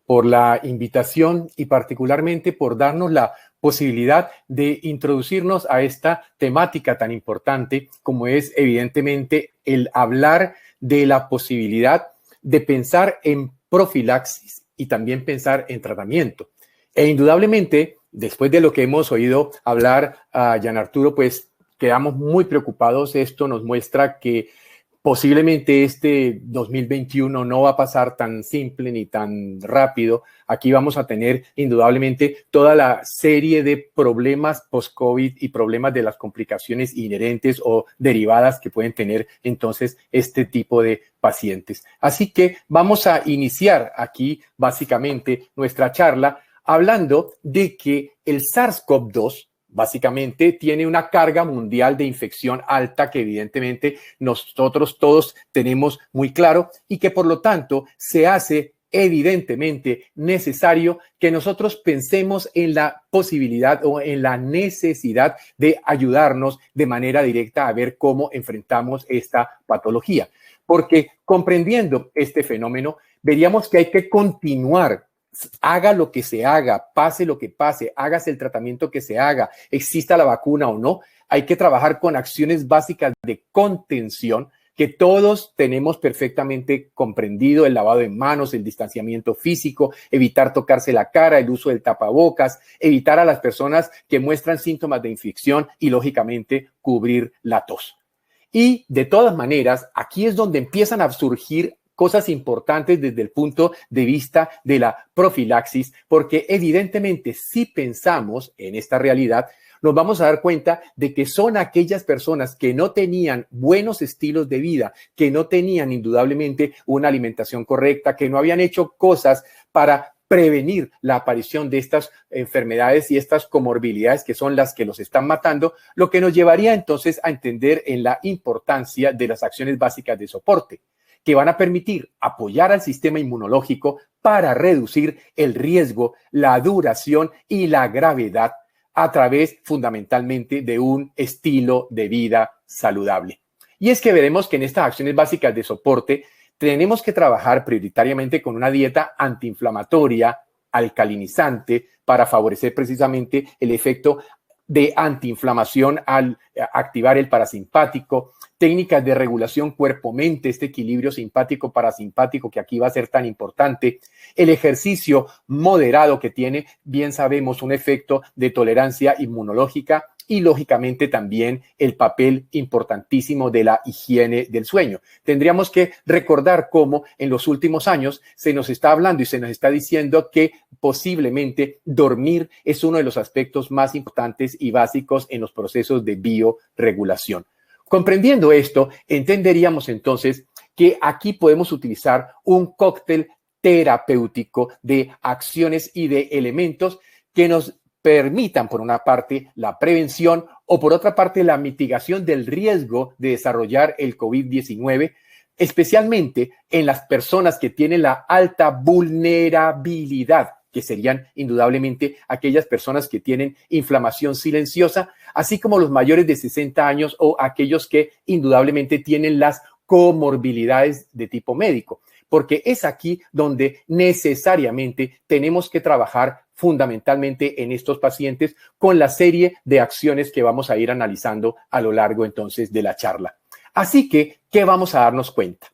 por la invitación y particularmente por darnos la posibilidad de introducirnos a esta temática tan importante como es evidentemente el hablar de la posibilidad de pensar en profilaxis y también pensar en tratamiento. E indudablemente, después de lo que hemos oído hablar a Gian Arturo, pues quedamos muy preocupados. Esto nos muestra que posiblemente este 2021 no va a pasar tan simple ni tan rápido. Aquí vamos a tener indudablemente toda la serie de problemas post-COVID y problemas de las complicaciones inherentes o derivadas que pueden tener entonces este tipo de pacientes. Así que vamos a iniciar aquí básicamente nuestra charla hablando de que el SARS-CoV-2 básicamente tiene una carga mundial de infección alta que evidentemente nosotros todos tenemos muy claro y que por lo tanto se hace evidentemente necesario que nosotros pensemos en la posibilidad o en la necesidad de ayudarnos de manera directa a ver cómo enfrentamos esta patología. Porque comprendiendo este fenómeno, veríamos que hay que continuar. Haga lo que se haga, pase lo que pase, hágase el tratamiento que se haga, exista la vacuna o no, hay que trabajar con acciones básicas de contención que todos tenemos perfectamente comprendido: el lavado de manos, el distanciamiento físico, evitar tocarse la cara, el uso del tapabocas, evitar a las personas que muestran síntomas de infección y, lógicamente, cubrir la tos. Y, de todas maneras, aquí es donde empiezan a surgir cosas importantes desde el punto de vista de la profilaxis, porque evidentemente si pensamos en esta realidad, nos vamos a dar cuenta de que son aquellas personas que no tenían buenos estilos de vida, que no tenían indudablemente una alimentación correcta, que no habían hecho cosas para prevenir la aparición de estas enfermedades y estas comorbilidades que son las que los están matando, lo que nos llevaría entonces a entender en la importancia de las acciones básicas de soporte, que van a permitir apoyar al sistema inmunológico para reducir el riesgo, la duración y la gravedad a través fundamentalmente de un estilo de vida saludable. Y es que veremos que en estas acciones básicas de soporte tenemos que trabajar prioritariamente con una dieta antiinflamatoria, alcalinizante, para favorecer precisamente el efecto de antiinflamación al activar el parasimpático, técnicas de regulación cuerpo-mente, este equilibrio simpático-parasimpático que aquí va a ser tan importante, el ejercicio moderado que tiene, bien sabemos, un efecto de tolerancia inmunológica y lógicamente también el papel importantísimo de la higiene del sueño. Tendríamos que recordar cómo en los últimos años se nos está hablando y se nos está diciendo que posiblemente dormir es uno de los aspectos más importantes y básicos en los procesos de biorregulación. Comprendiendo esto, entenderíamos entonces que aquí podemos utilizar un cóctel terapéutico de acciones y de elementos que nos permitan, por una parte, la prevención o por otra parte, la mitigación del riesgo de desarrollar el COVID-19, especialmente en las personas que tienen la alta vulnerabilidad, que serían indudablemente aquellas personas que tienen inflamación silenciosa, así como los mayores de 60 años o aquellos que indudablemente tienen las comorbilidades de tipo médico, porque es aquí donde necesariamente tenemos que trabajar fundamentalmente en estos pacientes con la serie de acciones que vamos a ir analizando a lo largo entonces de la charla. Así que, ¿qué vamos a darnos cuenta?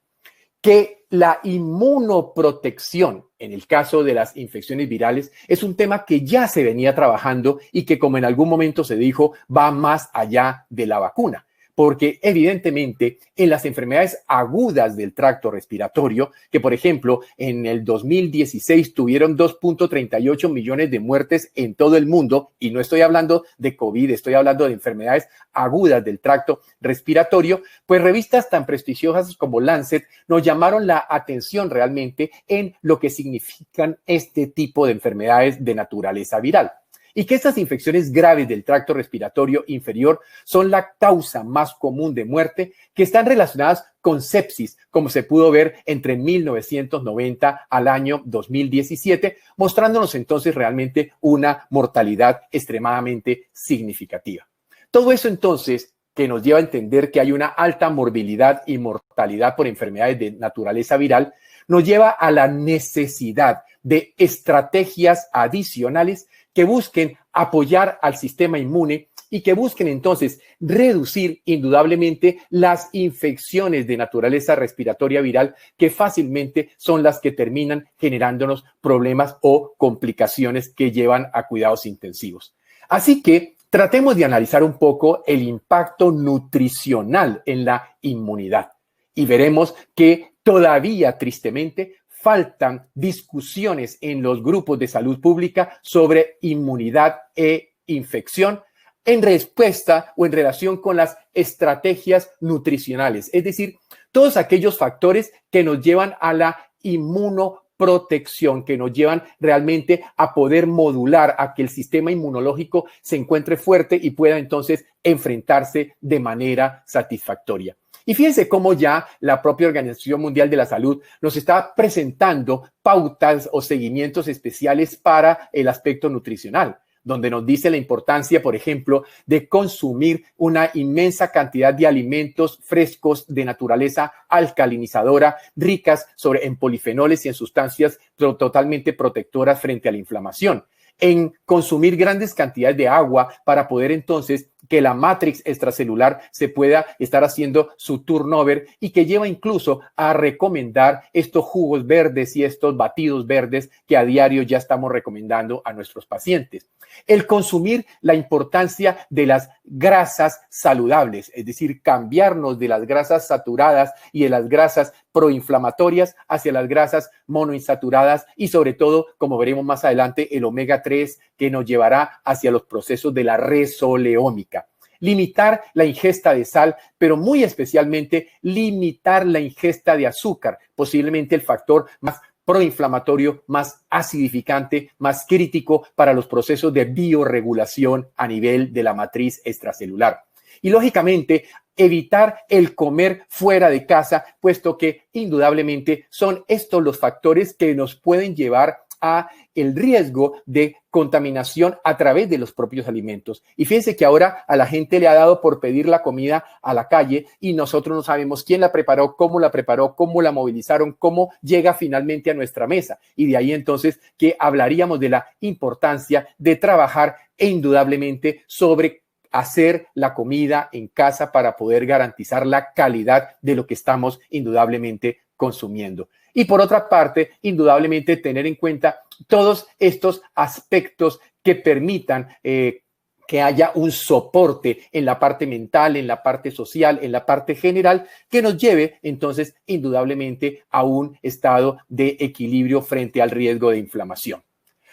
Que la inmunoprotección, en el caso de las infecciones virales, es un tema que ya se venía trabajando y que, como en algún momento se dijo, va más allá de la vacuna. Porque evidentemente en las enfermedades agudas del tracto respiratorio, que por ejemplo en el 2016 tuvieron 2.38 millones de muertes en todo el mundo, y no estoy hablando de COVID, estoy hablando de enfermedades agudas del tracto respiratorio, pues revistas tan prestigiosas como Lancet nos llamaron la atención realmente en lo que significan este tipo de enfermedades de naturaleza viral. Y que estas infecciones graves del tracto respiratorio inferior son la causa más común de muerte, que están relacionadas con sepsis, como se pudo ver entre 1990 al año 2017, mostrándonos entonces realmente una mortalidad extremadamente significativa. Todo eso entonces que nos lleva a entender que hay una alta morbilidad y mortalidad por enfermedades de naturaleza viral, nos lleva a la necesidad de estrategias adicionales que busquen apoyar al sistema inmune y que busquen entonces reducir indudablemente las infecciones de naturaleza respiratoria viral que fácilmente son las que terminan generándonos problemas o complicaciones que llevan a cuidados intensivos. Así que tratemos de analizar un poco el impacto nutricional en la inmunidad y veremos que todavía, tristemente, faltan discusiones en los grupos de salud pública sobre inmunidad e infección en respuesta o en relación con las estrategias nutricionales, es decir, todos aquellos factores que nos llevan a la inmunoprotección, que nos llevan realmente a poder modular a que el sistema inmunológico se encuentre fuerte y pueda entonces enfrentarse de manera satisfactoria. Y fíjense cómo ya la propia Organización Mundial de la Salud nos está presentando pautas o seguimientos especiales para el aspecto nutricional, donde nos dice la importancia, por ejemplo, de consumir una inmensa cantidad de alimentos frescos de naturaleza alcalinizadora, ricas en polifenoles y en sustancias totalmente protectoras frente a la inflamación, en consumir grandes cantidades de agua para poder entonces que la matrix extracelular se pueda estar haciendo su turnover y que lleva incluso a recomendar estos jugos verdes y estos batidos verdes que a diario ya estamos recomendando a nuestros pacientes. El consumir la importancia de las grasas saludables, es decir, cambiarnos de las grasas saturadas y de las grasas proinflamatorias hacia las grasas monoinsaturadas y sobre todo, como veremos más adelante, el omega 3 que nos llevará hacia los procesos de la resoleómica. Limitar la ingesta de sal, pero muy especialmente limitar la ingesta de azúcar, posiblemente el factor más proinflamatorio, más acidificante, más crítico para los procesos de bioregulación a nivel de la matriz extracelular. Y lógicamente, evitar el comer fuera de casa, puesto que indudablemente son estos los factores que nos pueden llevar a el riesgo de contaminación a través de los propios alimentos. Y fíjense que ahora a la gente le ha dado por pedir la comida a la calle y nosotros no sabemos quién la preparó, cómo la movilizaron, cómo llega finalmente a nuestra mesa. Y de ahí entonces que hablaríamos de la importancia de trabajar indudablemente sobre hacer la comida en casa para poder garantizar la calidad de lo que estamos indudablemente consumiendo. Y por otra parte, indudablemente tener en cuenta todos estos aspectos que permitan que haya un soporte en la parte mental, en la parte social, en la parte general, que nos lleve entonces indudablemente a un estado de equilibrio frente al riesgo de inflamación.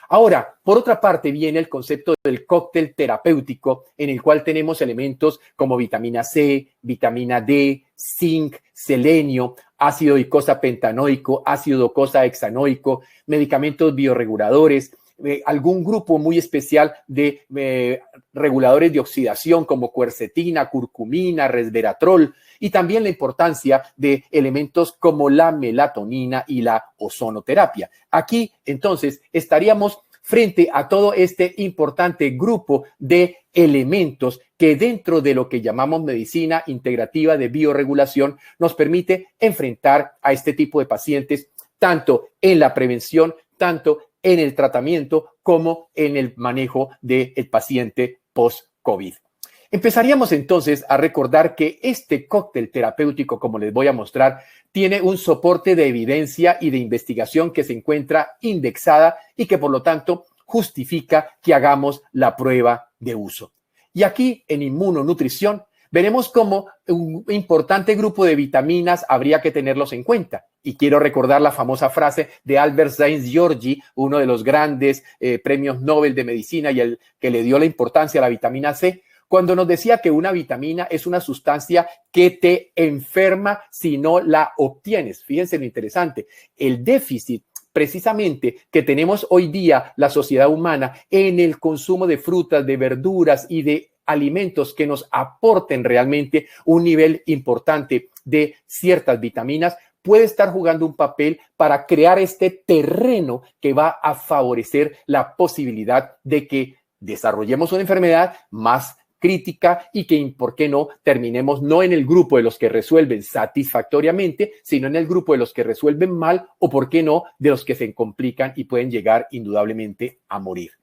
Ahora, por otra parte, viene el concepto del cóctel terapéutico, en el cual tenemos elementos como vitamina C, vitamina D, zinc, selenio, ácido eicosapentanoico, ácido docosahexanoico, medicamentos bioreguladores, algún grupo muy especial de reguladores de oxidación como quercetina, curcumina, resveratrol, y también la importancia de elementos como la melatonina y la ozonoterapia. Aquí, entonces, estaríamos frente a todo este importante grupo de elementos que dentro de lo que llamamos medicina integrativa de bioregulación nos permite enfrentar a este tipo de pacientes tanto en la prevención, tanto en el tratamiento como en el manejo del paciente post-COVID. Empezaríamos entonces a recordar que este cóctel terapéutico, como les voy a mostrar, tiene un soporte de evidencia y de investigación que se encuentra indexada y que por lo tanto justifica que hagamos la prueba de uso. Y aquí en Inmunonutrición veremos cómo un importante grupo de vitaminas habría que tenerlos en cuenta. Y quiero recordar la famosa frase de Albert Szent-Györgyi, uno de los grandes premios Nobel de medicina y el que le dio la importancia a la vitamina C, cuando nos decía que una vitamina es una sustancia que te enferma si no la obtienes. Fíjense lo interesante, el déficit precisamente que tenemos hoy día la sociedad humana en el consumo de frutas, de verduras y de alimentos que nos aporten realmente un nivel importante de ciertas vitaminas, puede estar jugando un papel para crear este terreno que va a favorecer la posibilidad de que desarrollemos una enfermedad más crítica y que, ¿por qué no?, terminemos no en el grupo de los que resuelven satisfactoriamente, sino en el grupo de los que resuelven mal o, ¿por qué no?, de los que se complican y pueden llegar indudablemente a morir.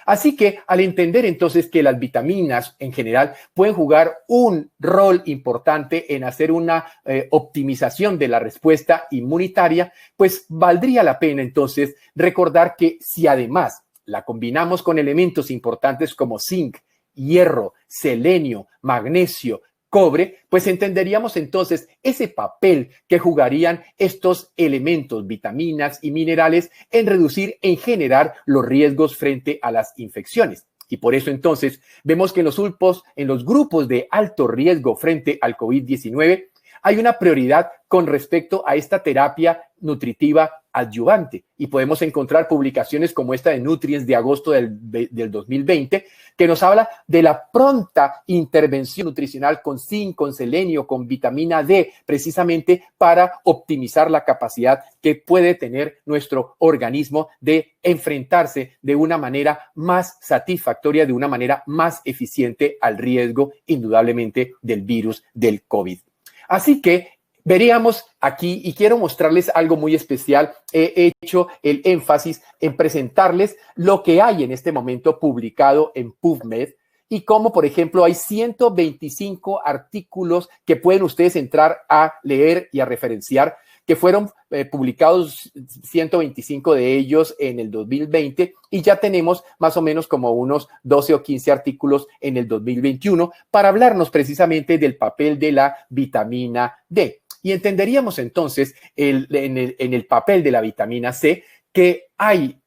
Así que al entender entonces que las vitaminas en general pueden jugar un rol importante en hacer una optimización de la respuesta inmunitaria, pues valdría la pena entonces recordar que si además la combinamos con elementos importantes como zinc, hierro, selenio, magnesio, cobre, pues entenderíamos entonces ese papel que jugarían estos elementos, vitaminas y minerales en reducir, en generar los riesgos frente a las infecciones. Y por eso entonces vemos que en los grupos de alto riesgo frente al COVID-19 hay una prioridad con respecto a esta terapia nutritiva adyuvante. Y podemos encontrar publicaciones como esta de Nutrients de agosto del 2020, que nos habla de la pronta intervención nutricional con zinc, con selenio, con vitamina D, precisamente para optimizar la capacidad que puede tener nuestro organismo de enfrentarse de una manera más satisfactoria, de una manera más eficiente al riesgo, indudablemente, del virus del COVID. Así que veríamos aquí, y quiero mostrarles algo muy especial, he hecho el énfasis en presentarles lo que hay en este momento publicado en PubMed y cómo, por ejemplo, hay 125 artículos que pueden ustedes entrar a leer y a referenciar, que fueron publicados 125 de ellos en el 2020 y ya tenemos más o menos como unos 12 o 15 artículos en el 2021 para hablarnos precisamente del papel de la vitamina D. Y entenderíamos entonces en el papel de la vitamina C que hay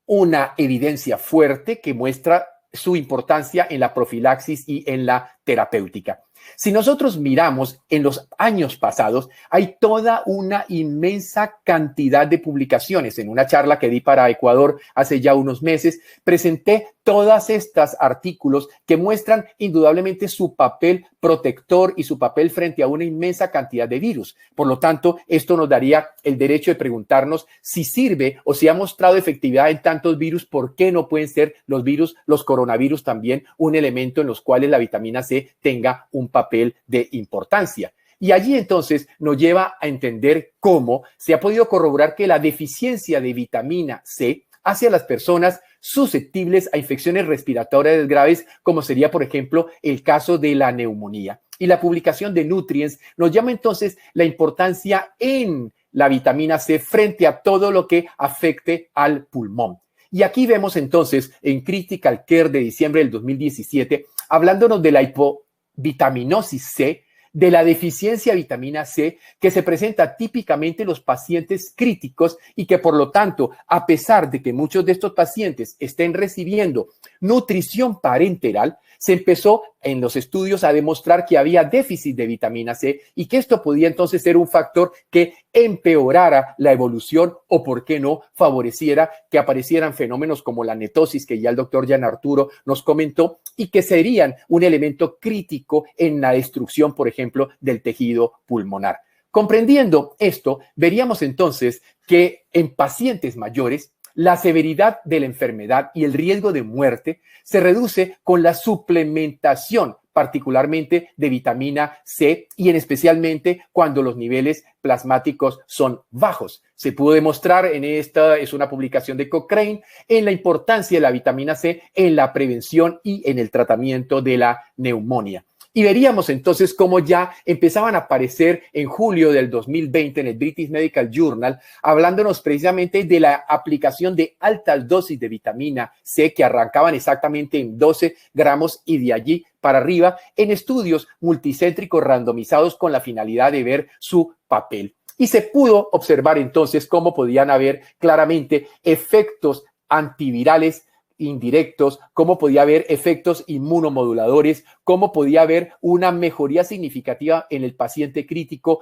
una evidencia fuerte que muestra su importancia en la profilaxis y en la terapéutica. Si nosotros miramos en los años pasados, hay toda una inmensa cantidad de publicaciones. En una charla que di para Ecuador hace ya unos meses, presenté todas estas artículos que muestran indudablemente su papel protector y su papel frente a una inmensa cantidad de virus. Por lo tanto, esto nos daría el derecho de preguntarnos si sirve o si ha mostrado efectividad en tantos virus, ¿por qué no pueden ser los virus, los coronavirus también, un elemento en los cuales la vitamina C tenga un papel de importancia? Y allí entonces nos lleva a entender cómo se ha podido corroborar que la deficiencia de vitamina C hace a las personas susceptibles a infecciones respiratorias graves, como sería, por ejemplo, el caso de la neumonía. Y la publicación de Nutrients nos llama entonces la importancia en la vitamina C frente a todo lo que afecte al pulmón. Y aquí vemos entonces en Critical Care de diciembre del 2017, hablándonos de la hipovitaminosis C, de la deficiencia de vitamina C que se presenta típicamente en los pacientes críticos y que por lo tanto, a pesar de que muchos de estos pacientes estén recibiendo nutrición parenteral, se empezó en los estudios a demostrar que había déficit de vitamina C y que esto podía entonces ser un factor que empeorara la evolución o, por qué no, favoreciera que aparecieran fenómenos como la netosis, que ya el doctor Jan Arturo nos comentó, y que serían un elemento crítico en la destrucción, por ejemplo, del tejido pulmonar. Comprendiendo esto, veríamos entonces que en pacientes mayores, la severidad de la enfermedad y el riesgo de muerte se reduce con la suplementación, particularmente de vitamina C y en especialmente cuando los niveles plasmáticos son bajos. Se pudo demostrar esta es una publicación de Cochrane en la importancia de la vitamina C en la prevención y en el tratamiento de la neumonía. Y veríamos entonces cómo ya empezaban a aparecer en julio del 2020 en el British Medical Journal, hablándonos precisamente de la aplicación de altas dosis de vitamina C que arrancaban exactamente en 12 gramos y de allí para arriba en estudios multicéntricos randomizados con la finalidad de ver su papel. Y se pudo observar entonces cómo podían haber claramente efectos antivirales indirectos, cómo podía haber efectos inmunomoduladores, cómo podía haber una mejoría significativa en el paciente crítico,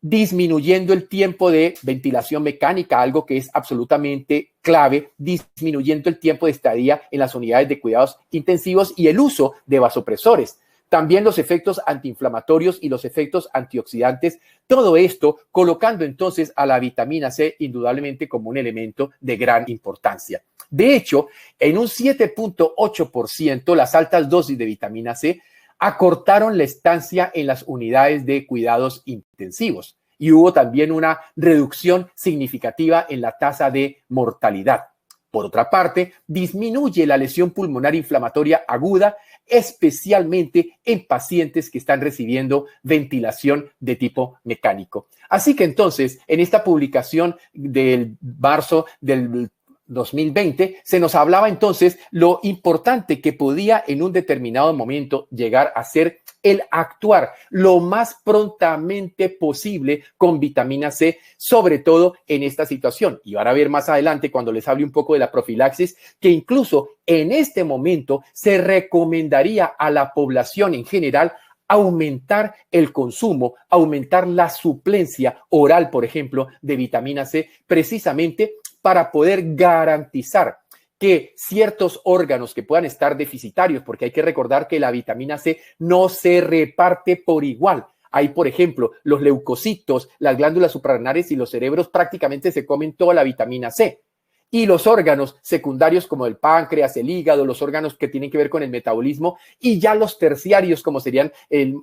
disminuyendo el tiempo de ventilación mecánica, algo que es absolutamente clave, disminuyendo el tiempo de estadía en las unidades de cuidados intensivos y el uso de vasopresores. también los efectos antiinflamatorios y los efectos antioxidantes, todo esto colocando entonces a la vitamina C indudablemente como un elemento de gran importancia. De hecho, en un 7.8% las altas dosis de vitamina C acortaron la estancia en las unidades de cuidados intensivos y hubo también una reducción significativa en la tasa de mortalidad. Por otra parte, disminuye la lesión pulmonar inflamatoria aguda, especialmente en pacientes que están recibiendo ventilación de tipo mecánico. Así que entonces, en esta publicación del marzo del 2020, se nos hablaba entonces lo importante que podía en un determinado momento llegar a ser el actuar lo más prontamente posible con vitamina C, sobre todo en esta situación. Y van a ver más adelante, cuando les hable un poco de la profilaxis, que incluso en este momento se recomendaría a la población en general aumentar el consumo, aumentar la suplencia oral, por ejemplo, de vitamina C, precisamente para poder garantizar que ciertos órganos que puedan estar deficitarios, porque hay que recordar que la vitamina C no se reparte por igual. Hay, por ejemplo, los leucocitos, las glándulas suprarrenales y los cerebros prácticamente se comen toda la vitamina C. Y los órganos secundarios como el páncreas, el hígado, los órganos que tienen que ver con el metabolismo, y ya los terciarios como serían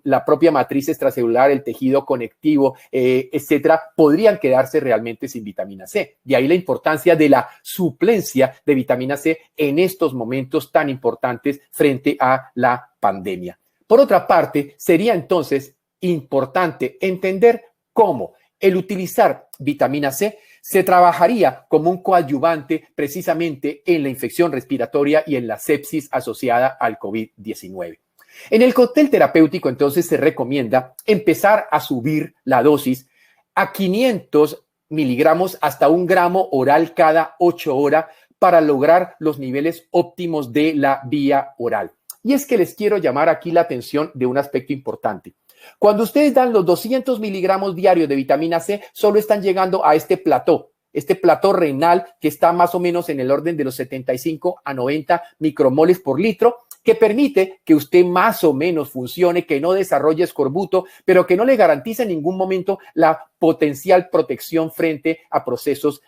la propia matriz extracelular, el tejido conectivo, etcétera, podrían quedarse realmente sin vitamina C. De ahí la importancia de la suplencia de vitamina C en estos momentos tan importantes frente a la pandemia. Por otra parte, sería entonces importante entender cómo el utilizar vitamina C se trabajaría como un coadyuvante precisamente en la infección respiratoria y en la sepsis asociada al COVID-19. En el cóctel terapéutico, entonces, se recomienda empezar a subir la dosis a 500 miligramos hasta 1 gramo oral cada 8 horas para lograr los niveles óptimos de la vía oral. Y es que les quiero llamar aquí la atención de un aspecto importante. Cuando ustedes dan los 200 miligramos diarios de vitamina C, solo están llegando a este plató renal que está más o menos en el orden de los 75 a 90 micromoles por litro, que permite que usted más o menos funcione, que no desarrolle escorbuto, pero que no le garantiza en ningún momento la potencial protección frente a procesos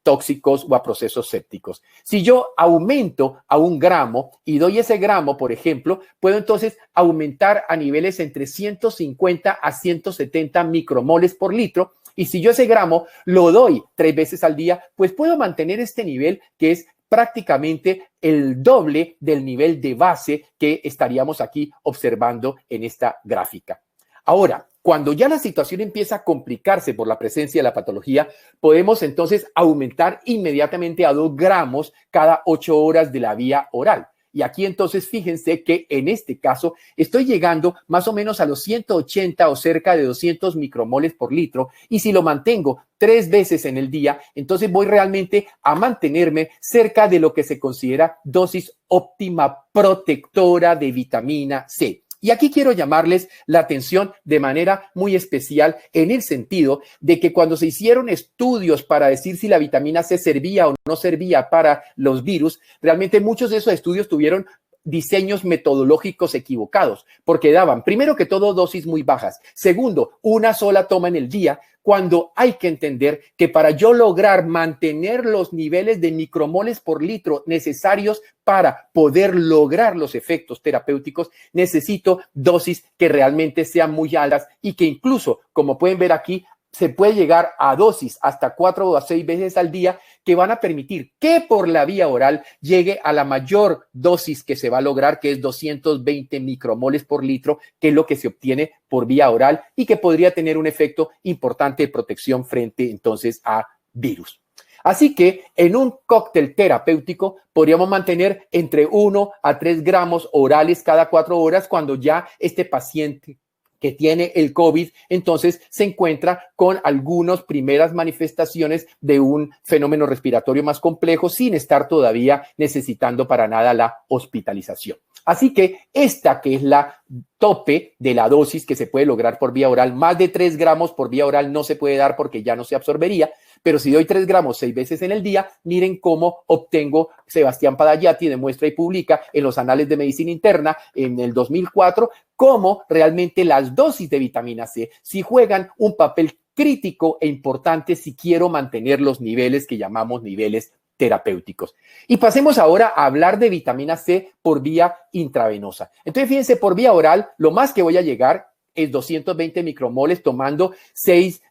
tóxicos o a procesos sépticos. Si yo aumento a 1 gramo y doy ese gramo, por ejemplo, puedo entonces aumentar a niveles entre 150 a 170 micromoles por litro. Y si yo ese gramo lo doy 3 veces al día, pues puedo mantener este nivel que es prácticamente el doble del nivel de base que estaríamos aquí observando en esta gráfica. Ahora, cuando ya la situación empieza a complicarse por la presencia de la patología, podemos entonces aumentar inmediatamente a 2 gramos cada 8 horas de la vía oral. Y aquí entonces fíjense que en este caso estoy llegando más o menos a los 180 o cerca de 200 micromoles por litro, y si lo mantengo 3 veces en el día, entonces voy realmente a mantenerme cerca de lo que se considera dosis óptima protectora de vitamina C. Y aquí quiero llamarles la atención de manera muy especial en el sentido de que cuando se hicieron estudios para decir si la vitamina C servía o no servía para los virus, realmente muchos de esos estudios tuvieron diseños metodológicos equivocados, porque daban, primero que todo, dosis muy bajas. Segundo, una sola toma en el día, cuando hay que entender que para yo lograr mantener los niveles de micromoles por litro necesarios para poder lograr los efectos terapéuticos, necesito dosis que realmente sean muy altas y que incluso, como pueden ver aquí, se puede llegar a dosis hasta 4 a 6 veces al día que van a permitir que por la vía oral llegue a la mayor dosis que se va a lograr, que es 220 micromoles por litro, que es lo que se obtiene por vía oral y que podría tener un efecto importante de protección frente entonces a virus. Así que en un cóctel terapéutico podríamos mantener entre 1 a 3 gramos orales cada 4 horas cuando ya este paciente que tiene el COVID, entonces se encuentra con algunas primeras manifestaciones de un fenómeno respiratorio más complejo sin estar todavía necesitando para nada la hospitalización. Así que esta que es la tope de la dosis que se puede lograr por vía oral, más de 3 gramos por vía oral no se puede dar porque ya no se absorbería, pero si doy 3 gramos 6 veces en el día, miren cómo obtengo. Sebastián Padayati demuestra y publica en los Anales de Medicina Interna en el 2004 cómo realmente las dosis de vitamina C sí juegan un papel crítico e importante si quiero mantener los niveles que llamamos niveles terapéuticos. Y pasemos ahora a hablar de vitamina C por vía intravenosa. Entonces, fíjense, por vía oral, lo más que voy a llegar es 220 micromoles tomando 6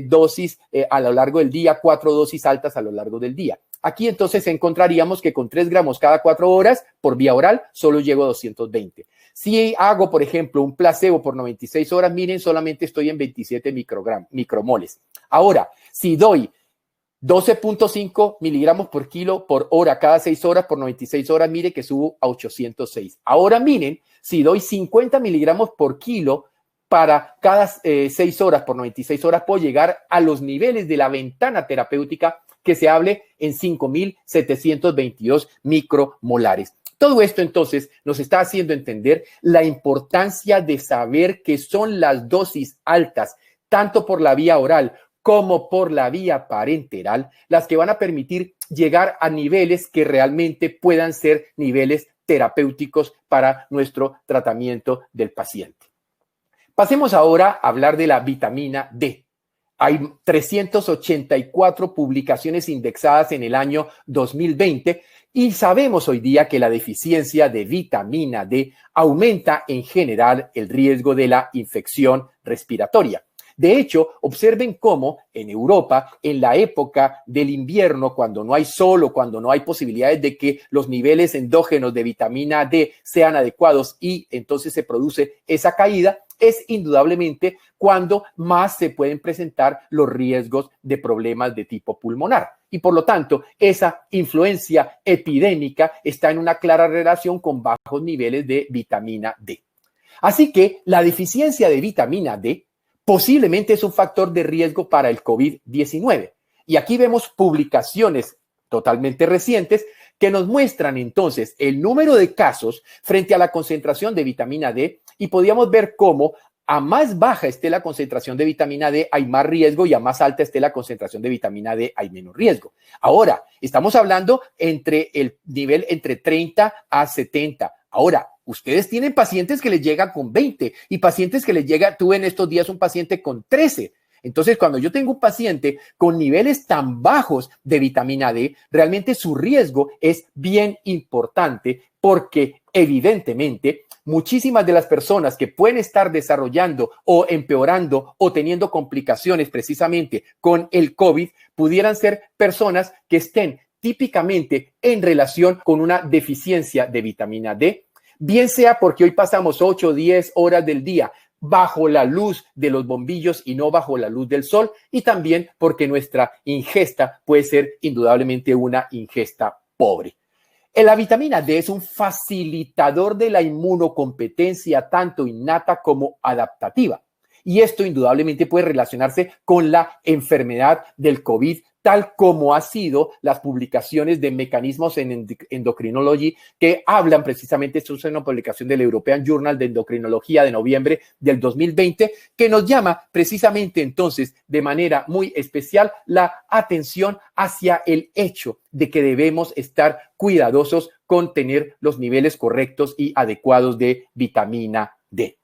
dosis a lo largo del día, 4 dosis altas a lo largo del día. Aquí entonces encontraríamos que con 3 gramos cada 4 horas por vía oral solo llego a 220. Si hago, por ejemplo, un placebo por 96 horas, miren, solamente estoy en 27 micromoles. Ahora, si doy 12.5 miligramos por kilo por hora cada 6 horas por 96 horas, mire que subo a 806. Ahora miren, si doy 50 miligramos por kilo para cada 6 horas por 96 horas, puedo llegar a los niveles de la ventana terapéutica que se hable en 5.722 micromolares. Todo esto entonces nos está haciendo entender la importancia de saber que son las dosis altas, tanto por la vía oral como por la vía parenteral, las que van a permitir llegar a niveles que realmente puedan ser niveles terapéuticos para nuestro tratamiento del paciente. Pasemos ahora a hablar de la vitamina D. Hay 384 publicaciones indexadas en el año 2020 y sabemos hoy día que la deficiencia de vitamina D aumenta en general el riesgo de la infección respiratoria. De hecho, observen cómo en Europa, en la época del invierno, cuando no hay sol o cuando no hay posibilidades de que los niveles endógenos de vitamina D sean adecuados y entonces se produce esa caída, es indudablemente cuando más se pueden presentar los riesgos de problemas de tipo pulmonar. Y por lo tanto, esa influencia epidémica está en una clara relación con bajos niveles de vitamina D. Así que la deficiencia de vitamina D posiblemente es un factor de riesgo para el COVID-19. Y aquí vemos publicaciones totalmente recientes que nos muestran entonces el número de casos frente a la concentración de vitamina D y podíamos ver cómo a más baja esté la concentración de vitamina D hay más riesgo y a más alta esté la concentración de vitamina D hay menos riesgo. Ahora, estamos hablando entre el nivel entre 30 a 70. Ahora, ustedes tienen pacientes que les llega con 20 y pacientes que les llega, tuve en estos días un paciente con 13. Entonces, cuando yo tengo un paciente con niveles tan bajos de vitamina D, realmente su riesgo es bien importante porque evidentemente muchísimas de las personas que pueden estar desarrollando o empeorando o teniendo complicaciones precisamente con el COVID pudieran ser personas que estén típicamente en relación con una deficiencia de vitamina D, bien sea porque hoy pasamos 8 o 10 horas del día bajo la luz de los bombillos y no bajo la luz del sol, y también porque nuestra ingesta puede ser indudablemente una ingesta pobre. La vitamina D es un facilitador de la inmunocompetencia tanto innata como adaptativa. Y esto indudablemente puede relacionarse con la enfermedad del COVID, tal como ha sido las publicaciones de mecanismos en Endocrinology que hablan precisamente, esto es una publicación del European Journal de Endocrinología de noviembre del 2020, que nos llama precisamente entonces de manera muy especial la atención hacia el hecho de que debemos estar cuidadosos con tener los niveles correctos y adecuados de vitamina D.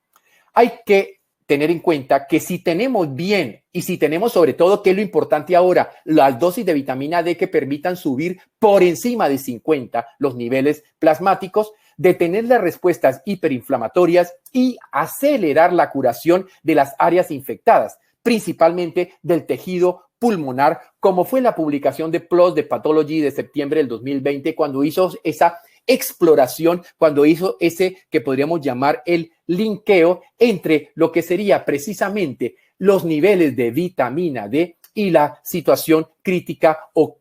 Hay que tener en cuenta que si tenemos bien y si tenemos sobre todo, que es lo importante ahora, las dosis de vitamina D que permitan subir por encima de 50 los niveles plasmáticos, detener las respuestas hiperinflamatorias y acelerar la curación de las áreas infectadas, principalmente del tejido pulmonar, como fue la publicación de PLOS de Pathology de septiembre del 2020, cuando hizo esa exploración, cuando hizo ese que podríamos llamar el linkeo entre lo que sería precisamente los niveles de vitamina D y la situación crítica o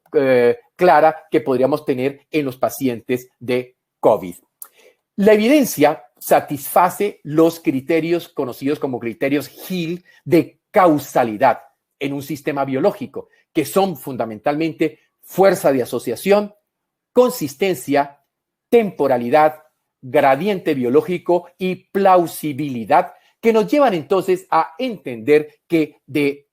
clara que podríamos tener en los pacientes de COVID. La evidencia satisface los criterios conocidos como criterios Hill de causalidad en un sistema biológico, que son fundamentalmente fuerza de asociación, consistencia, temporalidad, gradiente biológico y plausibilidad que nos llevan entonces a entender que de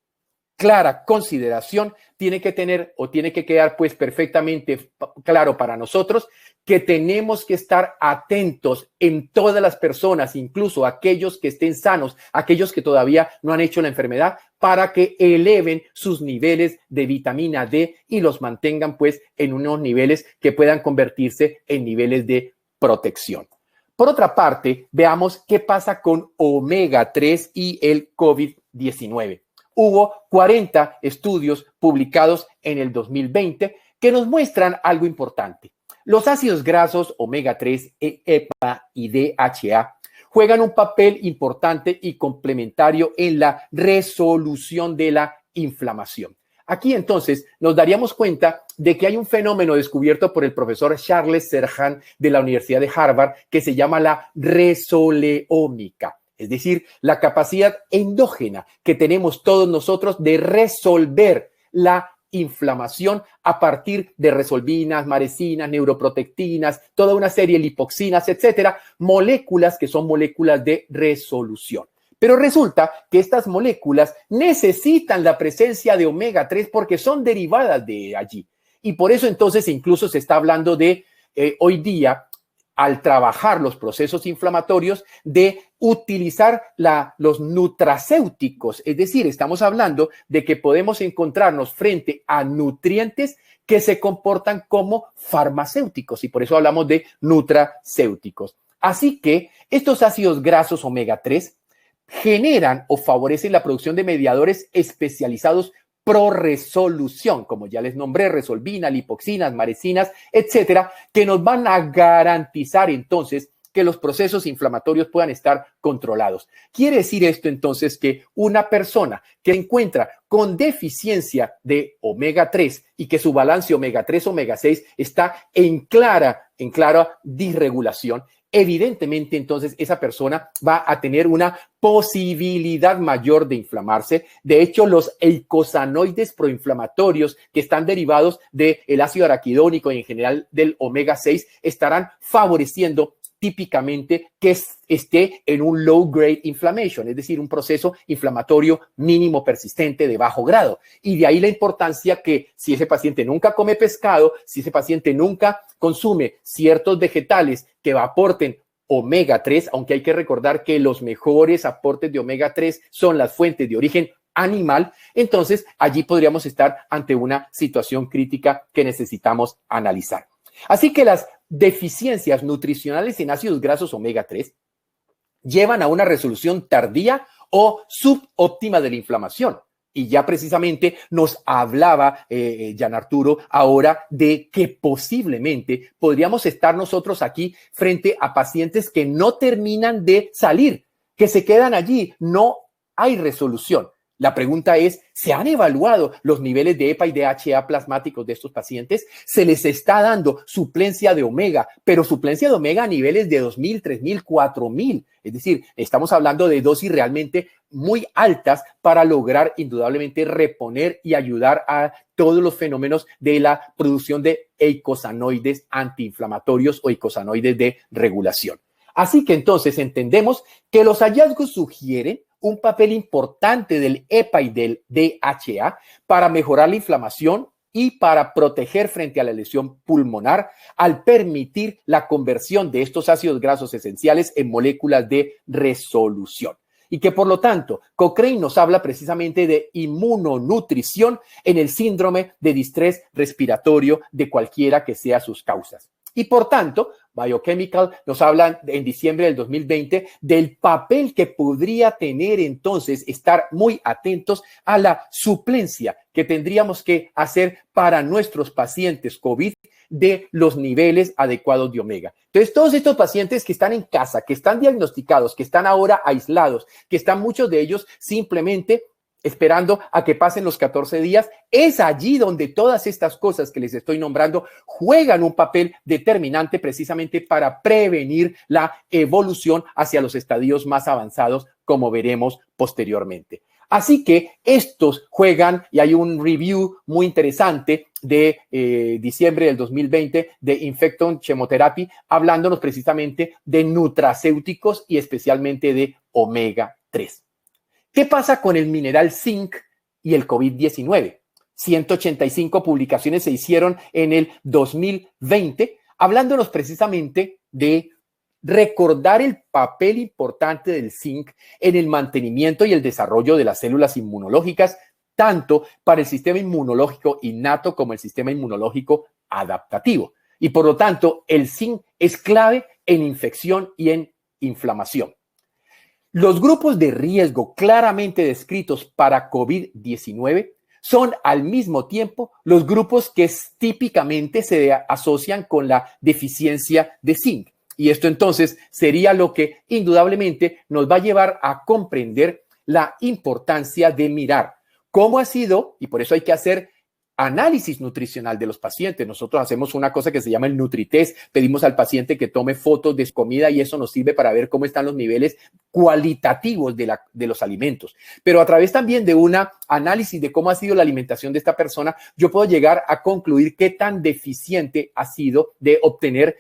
clara consideración tiene que tener o tiene que quedar pues perfectamente claro para nosotros que tenemos que estar atentos en todas las personas, incluso aquellos que estén sanos, aquellos que todavía no han hecho la enfermedad, para que eleven sus niveles de vitamina D y los mantengan pues en unos niveles que puedan convertirse en niveles de protección. Por otra parte, veamos qué pasa con omega 3 y el COVID-19. Hubo 40 estudios publicados en el 2020 que nos muestran algo importante. Los ácidos grasos omega 3, EPA y DHA juegan un papel importante y complementario en la resolución de la inflamación. Aquí entonces nos daríamos cuenta de que hay un fenómeno descubierto por el profesor Charles Serhan de la Universidad de Harvard que se llama la resoleómica. Es decir, la capacidad endógena que tenemos todos nosotros de resolver la inflamación a partir de resolvinas, maresinas, neuroprotectinas, toda una serie de lipoxinas, etcétera, moléculas que son moléculas de resolución. Pero resulta que estas moléculas necesitan la presencia de omega 3 porque son derivadas de allí. Y por eso entonces incluso se está hablando de hoy día, al trabajar los procesos inflamatorios, de utilizar los nutracéuticos. Es decir, estamos hablando de que podemos encontrarnos frente a nutrientes que se comportan como farmacéuticos y por eso hablamos de nutracéuticos. Así que estos ácidos grasos omega 3 generan o favorecen la producción de mediadores especializados pro-resolución, como ya les nombré, resolvina, lipoxinas, maresinas, etcétera, que nos van a garantizar entonces que los procesos inflamatorios puedan estar controlados. Quiere decir esto entonces que una persona que se encuentra con deficiencia de omega 3 y que su balance omega 3, omega 6 está en clara disregulación, evidentemente entonces esa persona va a tener una posibilidad mayor de inflamarse. De hecho, los eicosanoides proinflamatorios que están derivados del ácido araquidónico y en general del omega 6 estarán favoreciendo típicamente que esté en un low grade inflammation, es decir, un proceso inflamatorio mínimo persistente de bajo grado. Y de ahí la importancia que si ese paciente nunca come pescado, si ese paciente nunca consume ciertos vegetales que aporten omega 3, aunque hay que recordar que los mejores aportes de omega 3 son las fuentes de origen animal, entonces allí podríamos estar ante una situación crítica que necesitamos analizar. Así que las deficiencias nutricionales en ácidos grasos omega 3 llevan a una resolución tardía o subóptima de la inflamación. Y ya precisamente nos hablaba Gian Arturo ahora de que posiblemente podríamos estar nosotros aquí frente a pacientes que no terminan de salir, que se quedan allí, no hay resolución. La pregunta es, ¿se han evaluado los niveles de EPA y DHA plasmáticos de estos pacientes? Se les está dando suplencia de omega, pero suplencia de omega a niveles de 2.000, 3.000, 4.000. Es decir, estamos hablando de dosis realmente muy altas para lograr indudablemente reponer y ayudar a todos los fenómenos de la producción de eicosanoides antiinflamatorios o eicosanoides de regulación. Así que entonces entendemos que los hallazgos sugieren un papel importante del EPA y del DHA para mejorar la inflamación y para proteger frente a la lesión pulmonar al permitir la conversión de estos ácidos grasos esenciales en moléculas de resolución. Y que por lo tanto, Cochrane nos habla precisamente de inmunonutrición en el síndrome de distrés respiratorio de cualquiera que sea sus causas. Y por tanto, Biochemical nos habla en diciembre del 2020 del papel que podría tener entonces estar muy atentos a la suplencia que tendríamos que hacer para nuestros pacientes COVID de los niveles adecuados de omega. Entonces, todos estos pacientes que están en casa, que están diagnosticados, que están ahora aislados, que están muchos de ellos simplemente esperando a que pasen los 14 días, es allí donde todas estas cosas que les estoy nombrando juegan un papel determinante precisamente para prevenir la evolución hacia los estadios más avanzados, como veremos posteriormente. Así que estos juegan, y hay un review muy interesante de diciembre del 2020 de Infecton Chemotherapy, hablándonos precisamente de nutracéuticos y especialmente de omega 3. ¿Qué pasa con el mineral zinc y el COVID-19? 185 publicaciones se hicieron en el 2020, hablándonos precisamente de recordar el papel importante del zinc en el mantenimiento y el desarrollo de las células inmunológicas, tanto para el sistema inmunológico innato como el sistema inmunológico adaptativo. Y por lo tanto, el zinc es clave en infección y en inflamación. Los grupos de riesgo claramente descritos para COVID-19 son al mismo tiempo los grupos que típicamente se asocian con la deficiencia de zinc. Y esto entonces sería lo que indudablemente nos va a llevar a comprender la importancia de mirar cómo ha sido, y por eso hay que hacer análisis nutricional de los pacientes. Nosotros hacemos una cosa que se llama el NutriTest. Pedimos al paciente que tome fotos de su comida y eso nos sirve para ver cómo están los niveles cualitativos de los alimentos. Pero a través también de un análisis de cómo ha sido la alimentación de esta persona, yo puedo llegar a concluir qué tan deficiente ha sido de obtener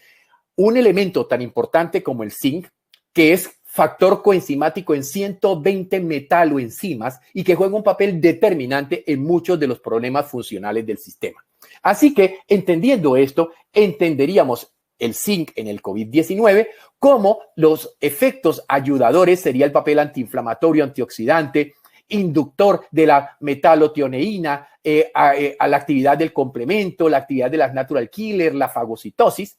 un elemento tan importante como el zinc, que es factor coenzimático en 120 metaloenzimas y que juega un papel determinante en muchos de los problemas funcionales del sistema. Así que, entendiendo esto, entenderíamos el zinc en el COVID-19 como los efectos ayudadores sería el papel antiinflamatorio, antioxidante, inductor de la metalotioneína, a la actividad del complemento, la actividad de las natural killer, la fagocitosis,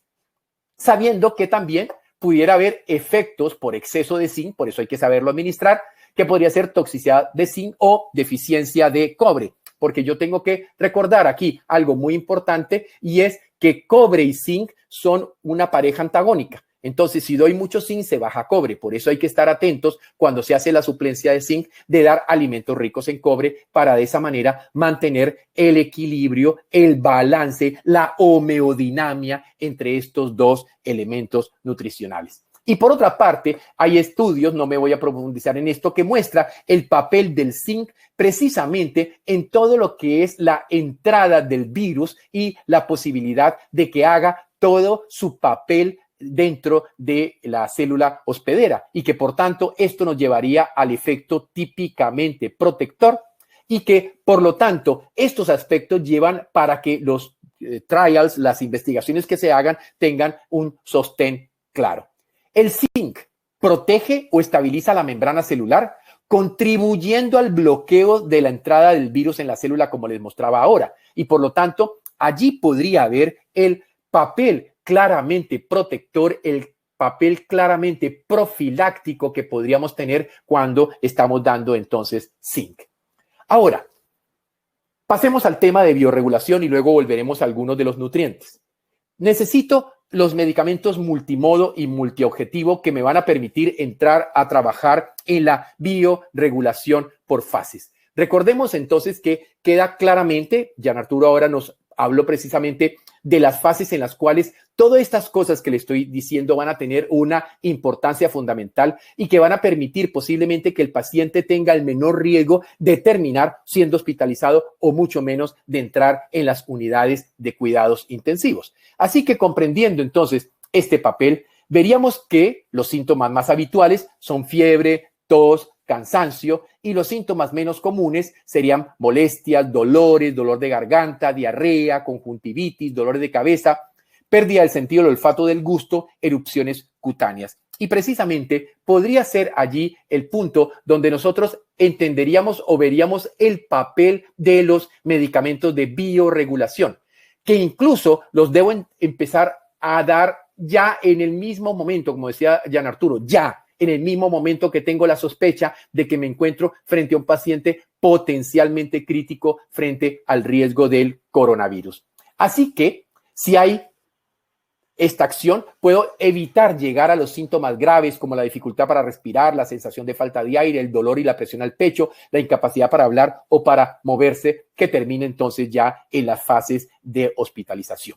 sabiendo que también pudiera haber efectos por exceso de zinc, por eso hay que saberlo administrar, que podría ser toxicidad de zinc o deficiencia de cobre, porque yo tengo que recordar aquí algo muy importante y es que cobre y zinc son una pareja antagónica. Entonces, si doy mucho zinc, se baja cobre. Por eso hay que estar atentos cuando se hace la suplencia de zinc de dar alimentos ricos en cobre para de esa manera mantener el equilibrio, el balance, la homeodinamia entre estos dos elementos nutricionales. Y por otra parte, hay estudios, no me voy a profundizar en esto, que muestra el papel del zinc precisamente en todo lo que es la entrada del virus y la posibilidad de que haga todo su papel dentro de la célula hospedera y que por tanto esto nos llevaría al efecto típicamente protector y que por lo tanto estos aspectos llevan para que los trials, las investigaciones que se hagan tengan un sostén claro. El zinc protege o estabiliza la membrana celular, contribuyendo al bloqueo de la entrada del virus en la célula, como les mostraba ahora. Y por lo tanto, allí podría haber el papel claramente protector, el papel claramente profiláctico que podríamos tener cuando estamos dando entonces zinc. Ahora, pasemos al tema de biorregulación y luego volveremos a algunos de los nutrientes. Necesito los medicamentos multimodo y multiobjetivo que me van a permitir entrar a trabajar en la biorregulación por fases. Recordemos entonces que queda claramente, Gian Arturo ahora nos habló precisamente de las fases en las cuales todas estas cosas que le estoy diciendo van a tener una importancia fundamental y que van a permitir posiblemente que el paciente tenga el menor riesgo de terminar siendo hospitalizado o mucho menos de entrar en las unidades de cuidados intensivos. Así que comprendiendo entonces este papel, veríamos que los síntomas más habituales son fiebre, tos, cansancio y los síntomas menos comunes serían molestias, dolores, dolor de garganta, diarrea, conjuntivitis, dolores de cabeza, pérdida del sentido del olfato del gusto, erupciones cutáneas. Y precisamente podría ser allí el punto donde nosotros entenderíamos o veríamos el papel de los medicamentos de biorregulación, que incluso los debo empezar a dar ya en el mismo momento, como decía Gian Arturo, ya en el mismo momento que tengo la sospecha de que me encuentro frente a un paciente potencialmente crítico frente al riesgo del coronavirus. Así que si hay esta acción, puedo evitar llegar a los síntomas graves como la dificultad para respirar, la sensación de falta de aire, el dolor y la presión al pecho, la incapacidad para hablar o para moverse, que termine entonces ya en las fases de hospitalización.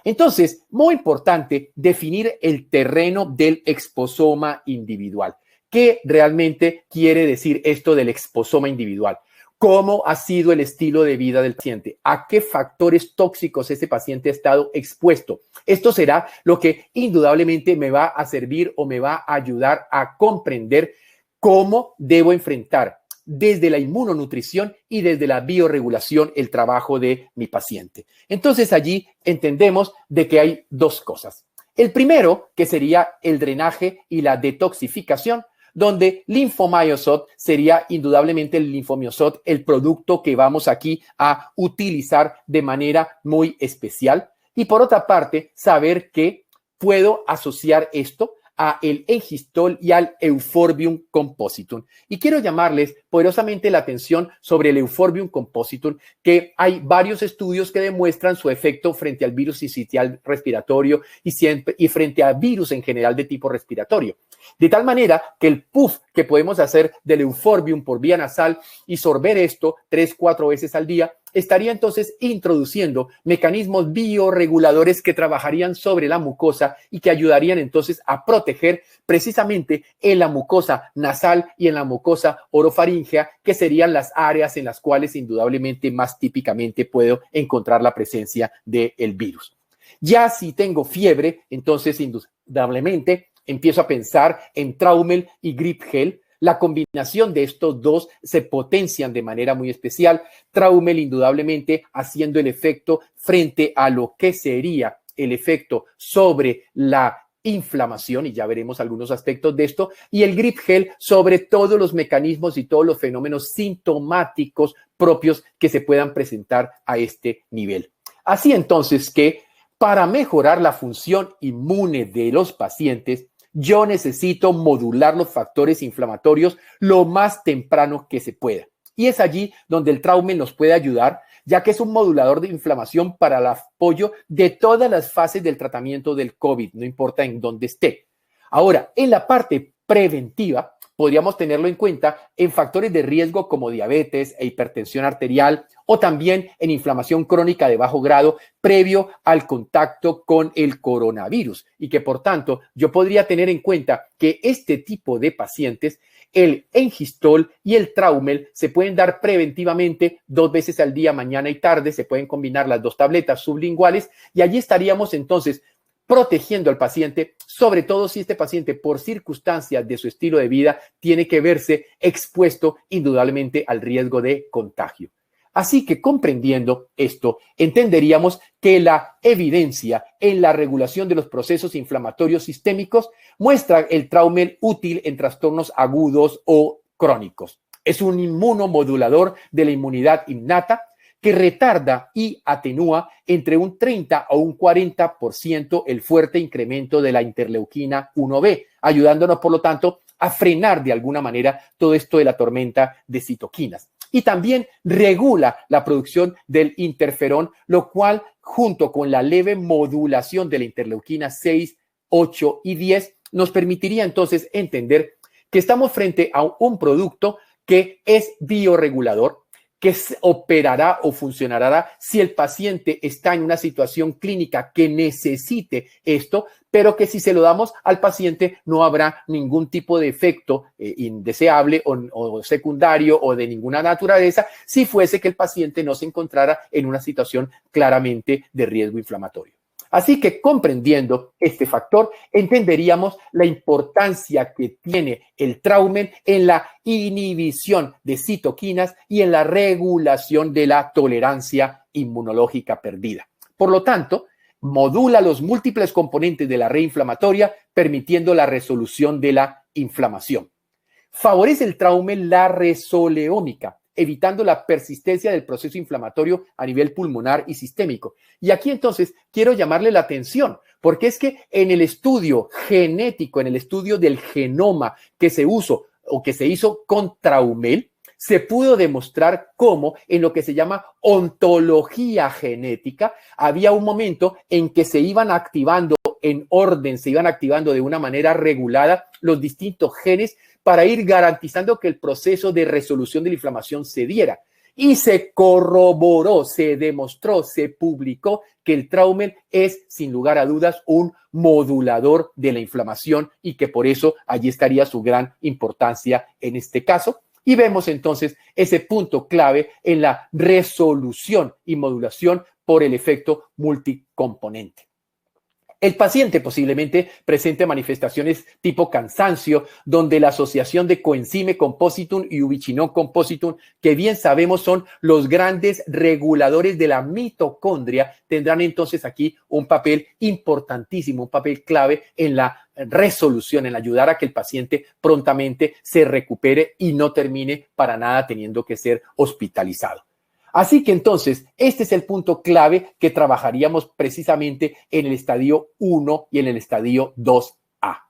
Entonces, muy importante definir el terreno del exposoma individual. ¿Qué realmente quiere decir esto del exposoma individual? ¿Cómo ha sido el estilo de vida del paciente? ¿A qué factores tóxicos ese paciente ha estado expuesto? Esto será lo que indudablemente me va a servir o me va a ayudar a comprender cómo debo enfrentar desde la inmunonutrición y desde la bioregulación el trabajo de mi paciente. Entonces allí entendemos de que hay dos cosas. El primero, que sería el drenaje y la detoxificación, donde Linfomyosot sería indudablemente el linfomiosot, el producto que vamos aquí a utilizar de manera muy especial. Y por otra parte, saber que puedo asociar esto a el engistol y al Euphorbium compositum. Y quiero llamarles poderosamente la atención sobre el Euphorbium compositum, que hay varios estudios que demuestran su efecto frente al virus sincitial respiratorio y frente a virus en general de tipo respiratorio. De tal manera que el puff que podemos hacer del Euphorbium por vía nasal y sorber esto 3-4 veces al día, estaría entonces introduciendo mecanismos bioreguladores que trabajarían sobre la mucosa y que ayudarían entonces a proteger precisamente en la mucosa nasal y en la mucosa orofaríngea, que serían las áreas en las cuales indudablemente más típicamente puedo encontrar la presencia del virus. Ya si tengo fiebre, entonces indudablemente empiezo a pensar en Traumel y Grip Gel. La combinación de estos dos se potencian de manera muy especial. Traumel indudablemente haciendo el efecto frente a lo que sería el efecto sobre la inflamación, y ya veremos algunos aspectos de esto, y el Grip Gel sobre todos los mecanismos y todos los fenómenos sintomáticos propios que se puedan presentar a este nivel. Así entonces que para mejorar la función inmune de los pacientes, yo necesito modular los factores inflamatorios lo más temprano que se pueda. Y es allí donde el Traumel nos puede ayudar, ya que es un modulador de inflamación para el apoyo de todas las fases del tratamiento del COVID, no importa en dónde esté. Ahora, en la parte preventiva, podríamos tenerlo en cuenta en factores de riesgo como diabetes e hipertensión arterial, o también en inflamación crónica de bajo grado previo al contacto con el coronavirus, y que por tanto yo podría tener en cuenta que este tipo de pacientes, el engistol y el Traumel, se pueden dar preventivamente 2 veces al día, mañana y tarde. Se pueden combinar las 2 tabletas sublinguales y allí estaríamos entonces protegiendo al paciente, sobre todo si este paciente por circunstancias de su estilo de vida tiene que verse expuesto indudablemente al riesgo de contagio. Así que comprendiendo esto, entenderíamos que la evidencia en la regulación de los procesos inflamatorios sistémicos muestra el Traumel útil en trastornos agudos o crónicos. Es un inmunomodulador de la inmunidad innata que retarda y atenúa entre un 30 a un 40% el fuerte incremento de la interleuquina 1B, ayudándonos, por lo tanto, a frenar de alguna manera todo esto de la tormenta de citoquinas. Y también regula la producción del interferón, lo cual, junto con la leve modulación de la interleuquina 6, 8 y 10, nos permitiría entonces entender que estamos frente a un producto que es bioregulador, que operará o funcionará si el paciente está en una situación clínica que necesite esto, pero que si se lo damos al paciente no habrá ningún tipo de efecto indeseable o secundario o de ninguna naturaleza si fuese que el paciente no se encontrara en una situación claramente de riesgo inflamatorio. Así que comprendiendo este factor, entenderíamos la importancia que tiene el Traumel en la inhibición de citoquinas y en la regulación de la tolerancia inmunológica perdida. Por lo tanto, modula los múltiples componentes de la red inflamatoria, permitiendo la resolución de la inflamación. Favorece el Traumel la resoleómica, evitando la persistencia del proceso inflamatorio a nivel pulmonar y sistémico. Y aquí entonces quiero llamarle la atención, porque es que en el estudio genético, en el estudio del genoma que se hizo con Traumel, se pudo demostrar cómo en lo que se llama ontología genética había un momento en que se iban activando en orden, se iban activando de una manera regulada los distintos genes para ir garantizando que el proceso de resolución de la inflamación se diera. y se corroboró, se demostró, se publicó que el Traumen es, sin lugar a dudas, un modulador de la inflamación y que por eso allí estaría su gran importancia en este caso. Y vemos entonces ese punto clave en la resolución y modulación por el efecto multicomponente. El paciente posiblemente presente manifestaciones tipo cansancio, donde la asociación de coenzime compositum y ubiquinol compositum, que bien sabemos son los grandes reguladores de la mitocondria, tendrán entonces aquí un papel importantísimo, un papel clave en la resolución, en ayudar a que el paciente prontamente se recupere y no termine para nada teniendo que ser hospitalizado. Así que entonces, este es el punto clave que trabajaríamos precisamente en el estadio 1 y en el estadio 2A.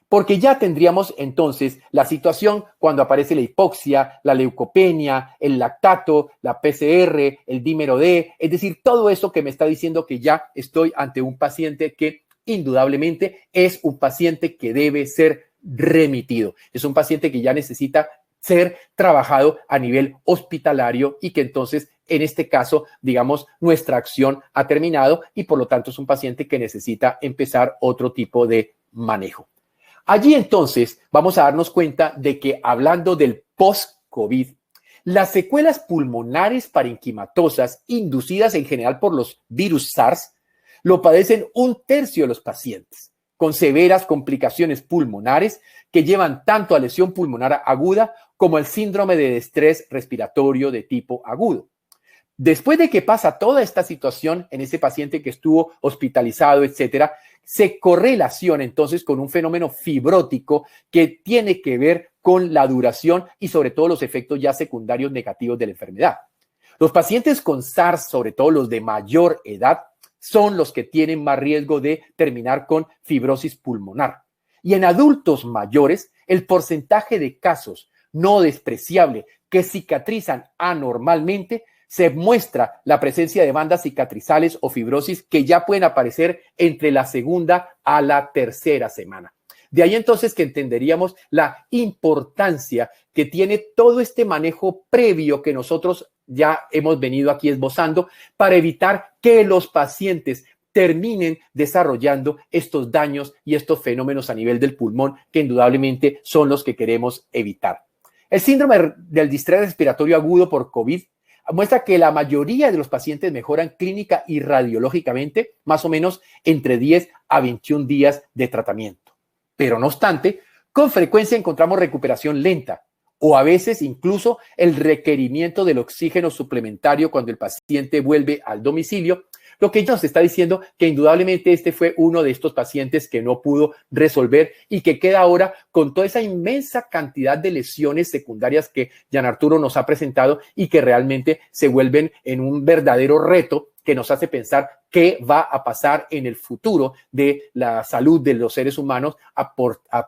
Porque ya tendríamos entonces la situación cuando aparece la hipoxia, la leucopenia, el lactato, la PCR, el dímero D, es decir, todo eso que me está diciendo que ya estoy ante un paciente que indudablemente es un paciente que debe ser remitido. Es un paciente que ya necesita ser trabajado a nivel hospitalario y que entonces, en este caso, digamos, nuestra acción ha terminado y por lo tanto es un paciente que necesita empezar otro tipo de manejo. Allí entonces vamos a darnos cuenta de que hablando del post-COVID, las secuelas pulmonares parenquimatosas inducidas en general por los virus SARS lo padecen 1/3 de los pacientes con severas complicaciones pulmonares que llevan tanto a lesión pulmonar aguda como al síndrome de estrés respiratorio de tipo agudo. Después de que pasa toda esta situación en ese paciente que estuvo hospitalizado, etcétera, se correlaciona entonces con un fenómeno fibrótico que tiene que ver con la duración y sobre todo los efectos ya secundarios negativos de la enfermedad. Los pacientes con SARS, sobre todo los de mayor edad, son los que tienen más riesgo de terminar con fibrosis pulmonar. Y en adultos mayores, el porcentaje de casos no despreciable que cicatrizan anormalmente se muestra la presencia de bandas cicatrizales o fibrosis que ya pueden aparecer entre la segunda a la tercera semana. De ahí entonces que entenderíamos la importancia que tiene todo este manejo previo que nosotros ya hemos venido aquí esbozando para evitar que los pacientes terminen desarrollando estos daños y estos fenómenos a nivel del pulmón que indudablemente son los que queremos evitar. El síndrome del distrés respiratorio agudo por COVID muestra que la mayoría de los pacientes mejoran clínica y radiológicamente más o menos entre 10 a 21 días de tratamiento. Pero no obstante, con frecuencia encontramos recuperación lenta o a veces incluso el requerimiento del oxígeno suplementario cuando el paciente vuelve al domicilio, lo que nos está diciendo que indudablemente este fue uno de estos pacientes que no pudo resolver y que queda ahora con toda esa inmensa cantidad de lesiones secundarias que Gian Arturo nos ha presentado y que realmente se vuelven en un verdadero reto que nos hace pensar qué va a pasar en el futuro de la salud de los seres humanos a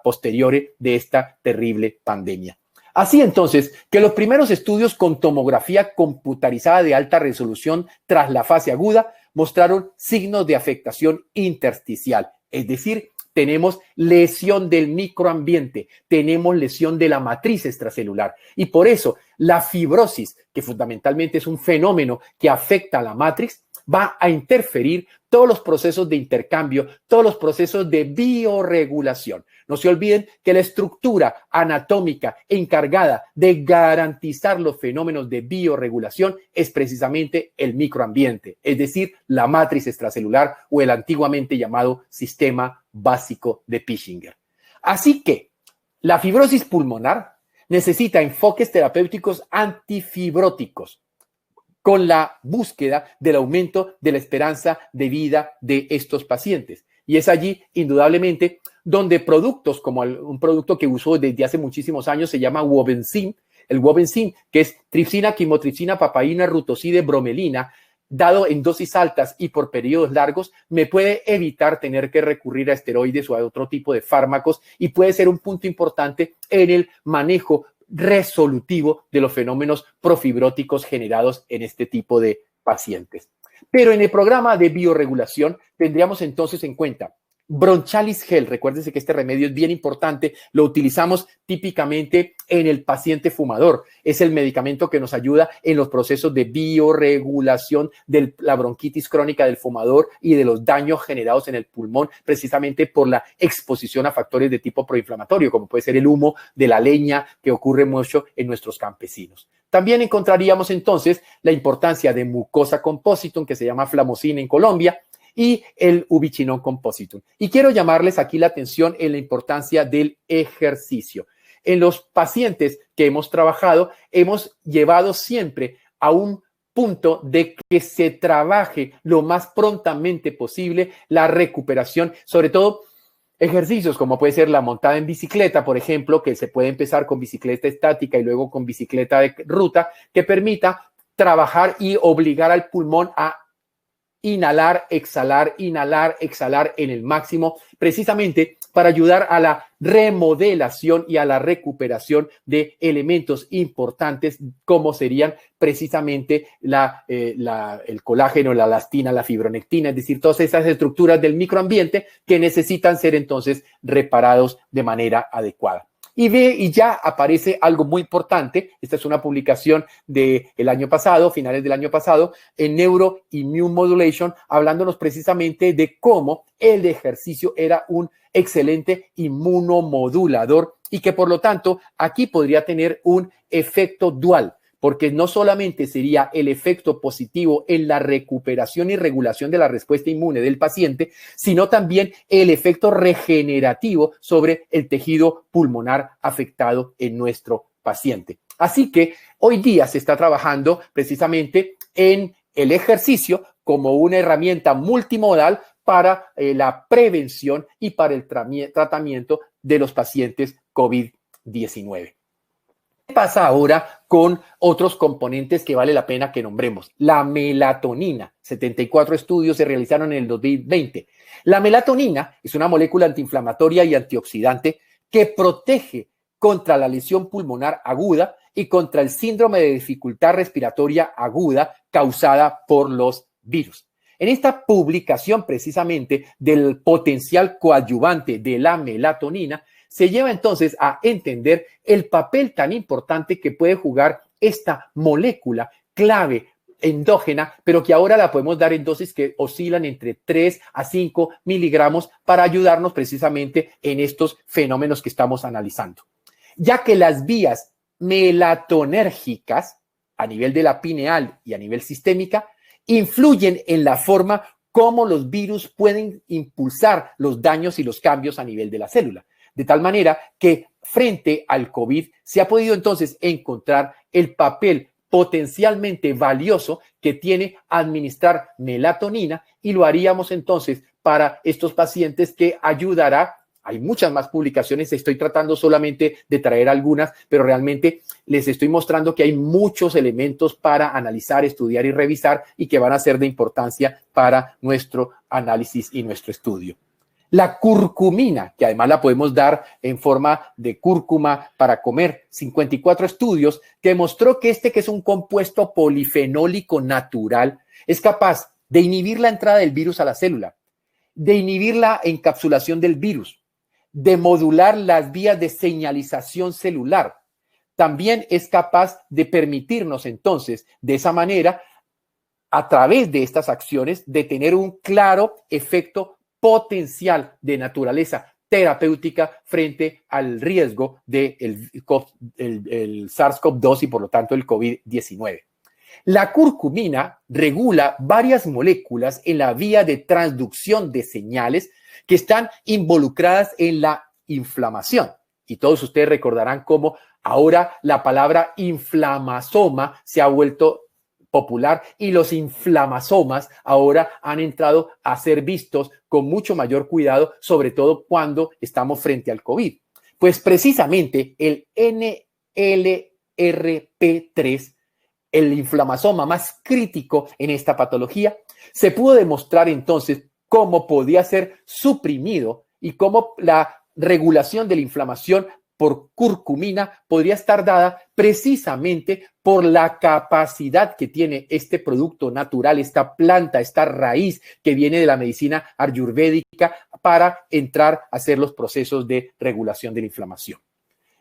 posteriori de esta terrible pandemia. Así entonces, que los primeros estudios con tomografía computarizada de alta resolución tras la fase aguda mostraron signos de afectación intersticial, es decir, tenemos lesión del microambiente, tenemos lesión de la matriz extracelular y por eso la fibrosis, que fundamentalmente es un fenómeno que afecta a la matriz, va a interferir todos los procesos de intercambio, todos los procesos de biorregulación. No se olviden que la estructura anatómica encargada de garantizar los fenómenos de biorregulación es precisamente el microambiente, es decir, la matriz extracelular o el antiguamente llamado sistema básico de Pischinger. Así que la fibrosis pulmonar necesita enfoques terapéuticos antifibróticos, con la búsqueda del aumento de la esperanza de vida de estos pacientes. Y es allí, indudablemente, donde productos como un producto que uso desde hace muchísimos años se llama Wobenzym, el Wobenzym, que es tripsina, quimotripsina, papaína, rutoside, bromelina, dado en dosis altas y por periodos largos, me puede evitar tener que recurrir a esteroides o a otro tipo de fármacos y puede ser un punto importante en el manejo resolutivo de los fenómenos profibróticos generados en este tipo de pacientes. Pero en el programa de biorregulación tendríamos entonces en cuenta Bronchalis Gel, recuérdense que este remedio es bien importante, lo utilizamos típicamente en el paciente fumador. Es el medicamento que nos ayuda en los procesos de bioregulación de la bronquitis crónica del fumador y de los daños generados en el pulmón, precisamente por la exposición a factores de tipo proinflamatorio, como puede ser el humo de la leña que ocurre mucho en nuestros campesinos. También encontraríamos entonces la importancia de Mucosa compositum, que se llama Flamocine en Colombia, y el Ubiquinol compositum. Y quiero llamarles aquí la atención en la importancia del ejercicio. En los pacientes que hemos trabajado, hemos llevado siempre a un punto de que se trabaje lo más prontamente posible la recuperación, sobre todo ejercicios como puede ser la montada en bicicleta, por ejemplo, que se puede empezar con bicicleta estática y luego con bicicleta de ruta, que permita trabajar y obligar al pulmón a inhalar, exhalar en el máximo, precisamente para ayudar a la remodelación y a la recuperación de elementos importantes como serían precisamente el colágeno, la elastina, la fibronectina, es decir, todas esas estructuras del microambiente que necesitan ser entonces reparados de manera adecuada. Y ya aparece algo muy importante. Esta es una publicación del año pasado, finales del año pasado, en Neuroimmune Modulation, hablándonos precisamente de cómo el ejercicio era un excelente inmunomodulador y que por lo tanto aquí podría tener un efecto dual, porque no solamente sería el efecto positivo en la recuperación y regulación de la respuesta inmune del paciente, sino también el efecto regenerativo sobre el tejido pulmonar afectado en nuestro paciente. Así que hoy día se está trabajando precisamente en el ejercicio como una herramienta multimodal para la prevención y para el tratamiento de los pacientes COVID-19. ¿Qué pasa ahora con otros componentes que vale la pena que nombremos? La melatonina. 74 estudios se realizaron en el 2020. La melatonina es una molécula antiinflamatoria y antioxidante que protege contra la lesión pulmonar aguda y contra el síndrome de dificultad respiratoria aguda causada por los virus. En esta publicación precisamente del potencial coadyuvante de la melatonina, se lleva entonces a entender el papel tan importante que puede jugar esta molécula clave endógena, pero que ahora la podemos dar en dosis que oscilan entre 3 a 5 miligramos para ayudarnos precisamente en estos fenómenos que estamos analizando. Ya que las vías melatonérgicas a nivel de la pineal y a nivel sistémica influyen en la forma como los virus pueden impulsar los daños y los cambios a nivel de la célula. De tal manera que frente al COVID se ha podido entonces encontrar el papel potencialmente valioso que tiene administrar melatonina y lo haríamos entonces para estos pacientes que ayudará. Hay muchas más publicaciones, estoy tratando solamente de traer algunas, pero realmente les estoy mostrando que hay muchos elementos para analizar, estudiar y revisar y que van a ser de importancia para nuestro análisis y nuestro estudio. La curcumina, que además la podemos dar en forma de cúrcuma para comer, 54 estudios que mostró que que es un compuesto polifenólico natural, es capaz de inhibir la entrada del virus a la célula, de inhibir la encapsulación del virus, de modular las vías de señalización celular. También es capaz de permitirnos entonces, de esa manera, a través de estas acciones, de tener un claro efecto potencial de naturaleza terapéutica frente al riesgo del SARS-CoV-2 y por lo tanto el COVID-19. La curcumina regula varias moléculas en la vía de transducción de señales que están involucradas en la inflamación. Y todos ustedes recordarán cómo ahora la palabra inflamasoma se ha vuelto popular y los inflamasomas ahora han entrado a ser vistos con mucho mayor cuidado, sobre todo cuando estamos frente al COVID. Pues precisamente el NLRP3, el inflamasoma más crítico en esta patología, se pudo demostrar entonces cómo podía ser suprimido y cómo la regulación de la inflamación por curcumina podría estar dada precisamente por la capacidad que tiene este producto natural, esta planta, esta raíz que viene de la medicina ayurvédica para entrar a hacer los procesos de regulación de la inflamación.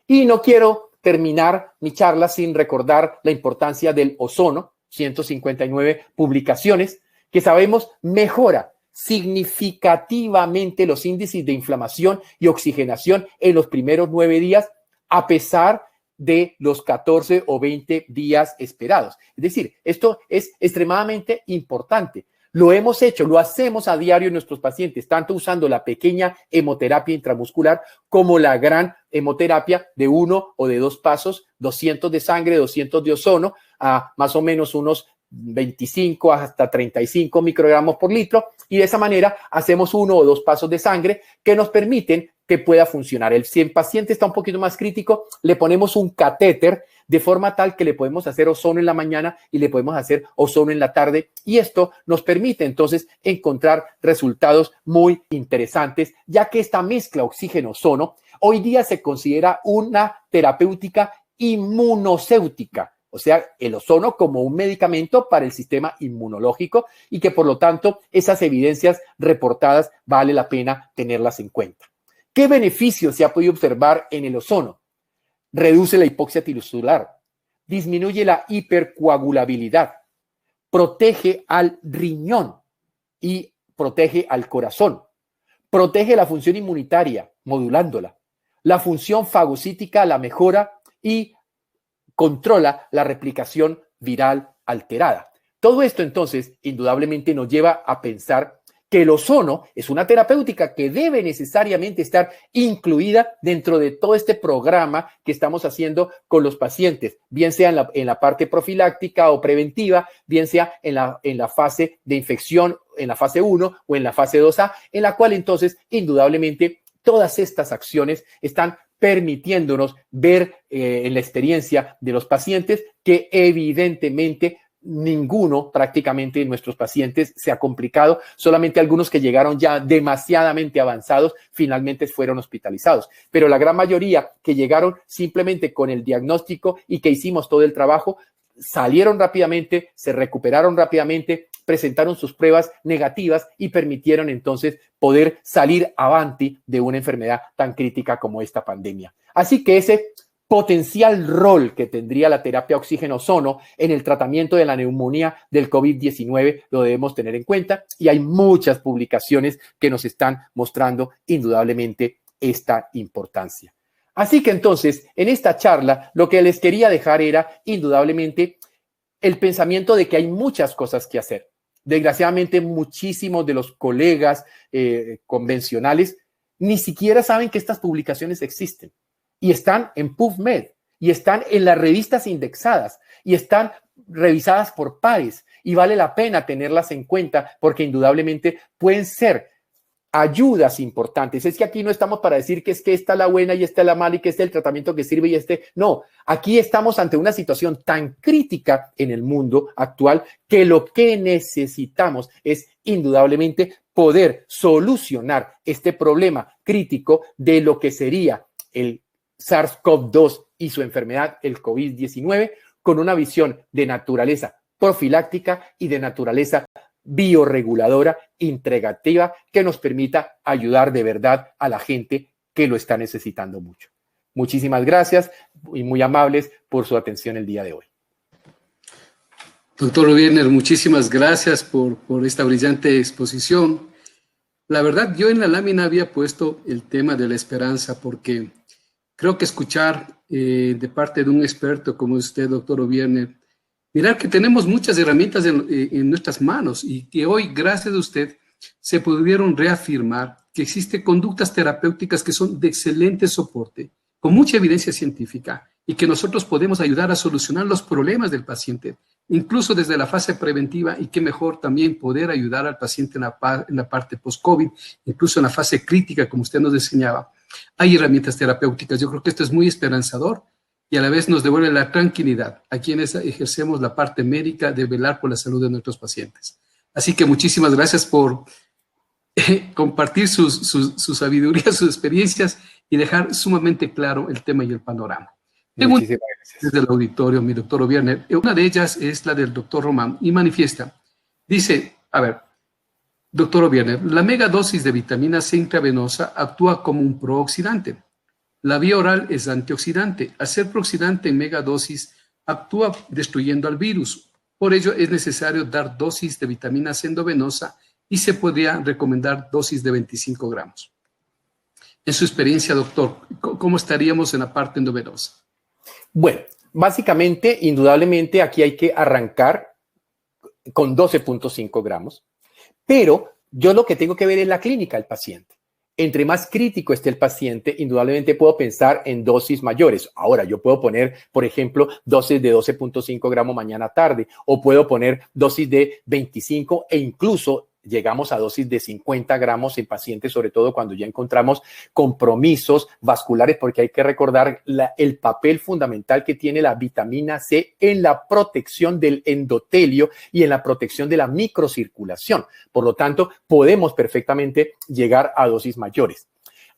Y no quiero terminar mi charla sin recordar la importancia del ozono, 159 publicaciones, que sabemos mejora significativamente los índices de inflamación y oxigenación en los primeros 9 días, a pesar de los 14 o 20 días esperados. Es decir, esto es extremadamente importante. Lo hemos hecho, lo hacemos a diario en nuestros pacientes, tanto usando la pequeña hemoterapia intramuscular como la gran hemoterapia de 1 o de 2 pasos, 200 de sangre, 200 de ozono, a más o menos unos 25 hasta 35 microgramos por litro, y de esa manera hacemos 1 o 2 pasos de sangre que nos permiten que pueda funcionar. Si el paciente está un poquito más crítico, le ponemos un catéter de forma tal que le podemos hacer ozono en la mañana y le podemos hacer ozono en la tarde, y esto nos permite entonces encontrar resultados muy interesantes, ya que esta mezcla oxígeno-ozono hoy día se considera una terapéutica inmunocéutica. O sea, el ozono como un medicamento para el sistema inmunológico, y que por lo tanto esas evidencias reportadas vale la pena tenerlas en cuenta. ¿Qué beneficios se ha podido observar en el ozono? Reduce la hipoxia tisular, disminuye la hipercoagulabilidad, protege al riñón y protege al corazón, protege la función inmunitaria modulándola, la función fagocítica la mejora y controla la replicación viral alterada. Todo esto entonces indudablemente nos lleva a pensar que el ozono es una terapéutica que debe necesariamente estar incluida dentro de todo este programa que estamos haciendo con los pacientes, bien sea en la parte profiláctica o preventiva, bien sea en la fase de infección, en la fase 1 o en la fase 2A, en la cual entonces indudablemente todas estas acciones están permitiéndonos ver en la experiencia de los pacientes que evidentemente ninguno prácticamente de nuestros pacientes se ha complicado, solamente algunos que llegaron ya demasiadamente avanzados finalmente fueron hospitalizados, pero la gran mayoría que llegaron simplemente con el diagnóstico y que hicimos todo el trabajo, salieron rápidamente, se recuperaron rápidamente, presentaron sus pruebas negativas y permitieron entonces poder salir avanti de una enfermedad tan crítica como esta pandemia. Así que ese potencial rol que tendría la terapia oxígeno-ozono en el tratamiento de la neumonía del COVID-19 lo debemos tener en cuenta, y hay muchas publicaciones que nos están mostrando indudablemente esta importancia. Así que entonces, en esta charla, lo que les quería dejar era indudablemente el pensamiento de que hay muchas cosas que hacer. Desgraciadamente, muchísimos de los colegas convencionales ni siquiera saben que estas publicaciones existen, y están en PubMed, y están en las revistas indexadas, y están revisadas por pares, y vale la pena tenerlas en cuenta porque indudablemente pueden ser ayudas importantes. Es que aquí no estamos para decir que es que esta es la buena y esta es la mala y que este es el tratamiento que sirve y este no. Aquí estamos ante una situación tan crítica en el mundo actual que lo que necesitamos es indudablemente poder solucionar este problema crítico de lo que sería el SARS-CoV-2 y su enfermedad, el COVID-19, con una visión de naturaleza profiláctica y de naturaleza bioreguladora integrativa que nos permita ayudar de verdad a la gente que lo está necesitando mucho. Muchísimas gracias y muy amables por su atención el día de hoy. Doctor Wiener, muchísimas gracias por esta brillante exposición. La verdad, yo en la lámina había puesto el tema de la esperanza porque creo que escuchar de parte de un experto como usted, doctor Wiener, mirar que tenemos muchas herramientas en nuestras manos y que hoy, gracias a usted, se pudieron reafirmar que existen conductas terapéuticas que son de excelente soporte, con mucha evidencia científica, y que nosotros podemos ayudar a solucionar los problemas del paciente, incluso desde la fase preventiva, y qué mejor también poder ayudar al paciente en la parte post-COVID, incluso en la fase crítica, como usted nos enseñaba. Hay herramientas terapéuticas. Yo creo que esto es muy esperanzador y a la vez nos devuelve la tranquilidad a quienes ejercemos la parte médica de velar por la salud de nuestros pacientes. Así que muchísimas gracias por compartir su sabiduría, sus experiencias y dejar sumamente claro el tema y el panorama. Tengo Muchísimas gracias. desde el auditorio, mi doctor Ovierner. Una de ellas es la del doctor Román y manifiesta. Dice, a ver, doctor Ovierner, la megadosis de vitamina C intravenosa actúa como un prooxidante. La vía oral es antioxidante. Al ser prooxidante en megadosis, actúa destruyendo al virus. Por ello, es necesario dar dosis de vitamina C endovenosa y se podría recomendar dosis de 25 gramos. En su experiencia, doctor, ¿cómo estaríamos en la parte endovenosa? Bueno, básicamente, indudablemente, aquí hay que arrancar con 12.5 gramos, pero yo lo que tengo que ver es la clínica del paciente. Entre más crítico esté el paciente, indudablemente puedo pensar en dosis mayores. Ahora, yo puedo poner, por ejemplo, dosis de 12.5 gramos mañana tarde, o puedo poner dosis de 25 e incluso llegamos a dosis de 50 gramos en pacientes, sobre todo cuando ya encontramos compromisos vasculares, porque hay que recordar el papel fundamental que tiene la vitamina C en la protección del endotelio y en la protección de la microcirculación. Por lo tanto, podemos perfectamente llegar a dosis mayores.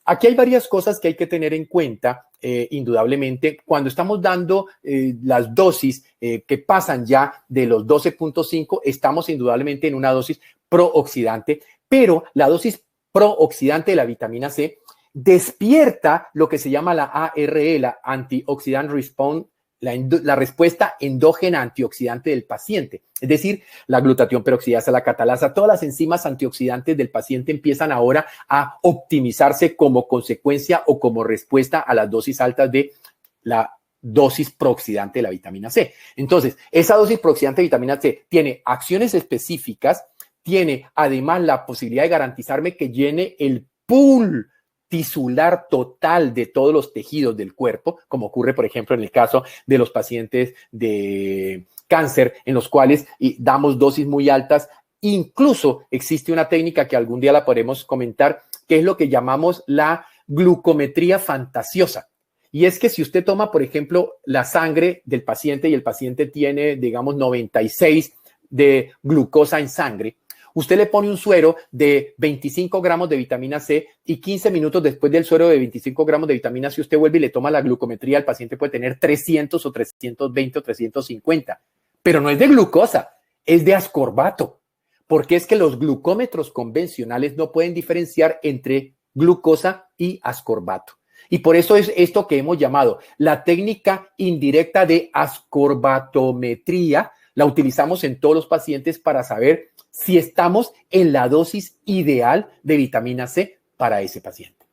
Aquí hay varias cosas que hay que tener en cuenta, indudablemente, cuando estamos dando las dosis que pasan ya de los 12.5, estamos indudablemente en una dosis prooxidante, pero la dosis prooxidante de la vitamina C despierta lo que se llama la ARE, la Antioxidant Response, la respuesta endógena antioxidante del paciente. Es decir, la glutatión peroxidasa, la catalasa, todas las enzimas antioxidantes del paciente empiezan ahora a optimizarse como consecuencia o como respuesta a las dosis altas de la dosis prooxidante de la vitamina C. Entonces, esa dosis prooxidante de vitamina C tiene acciones específicas, tiene además la posibilidad de garantizarme que llene el pool tisular total de todos los tejidos del cuerpo, como ocurre, por ejemplo, en el caso de los pacientes de cáncer, en los cuales damos dosis muy altas. Incluso existe una técnica que algún día la podremos comentar, que es lo que llamamos la glucometría fantasiosa. Y es que si usted toma, por ejemplo, la sangre del paciente y el paciente tiene, digamos, 96 de glucosa en sangre, usted le pone un suero de 25 gramos de vitamina C y 15 minutos después del suero de 25 gramos de vitamina C, usted vuelve y le toma la glucometría, el paciente puede tener 300 o 320 o 350, pero no es de glucosa, es de ascorbato, porque es que los glucómetros convencionales no pueden diferenciar entre glucosa y ascorbato. Y por eso es esto que hemos llamado la técnica indirecta de ascorbatometría. La utilizamos en todos los pacientes para saber si estamos en la dosis ideal de vitamina C para ese paciente.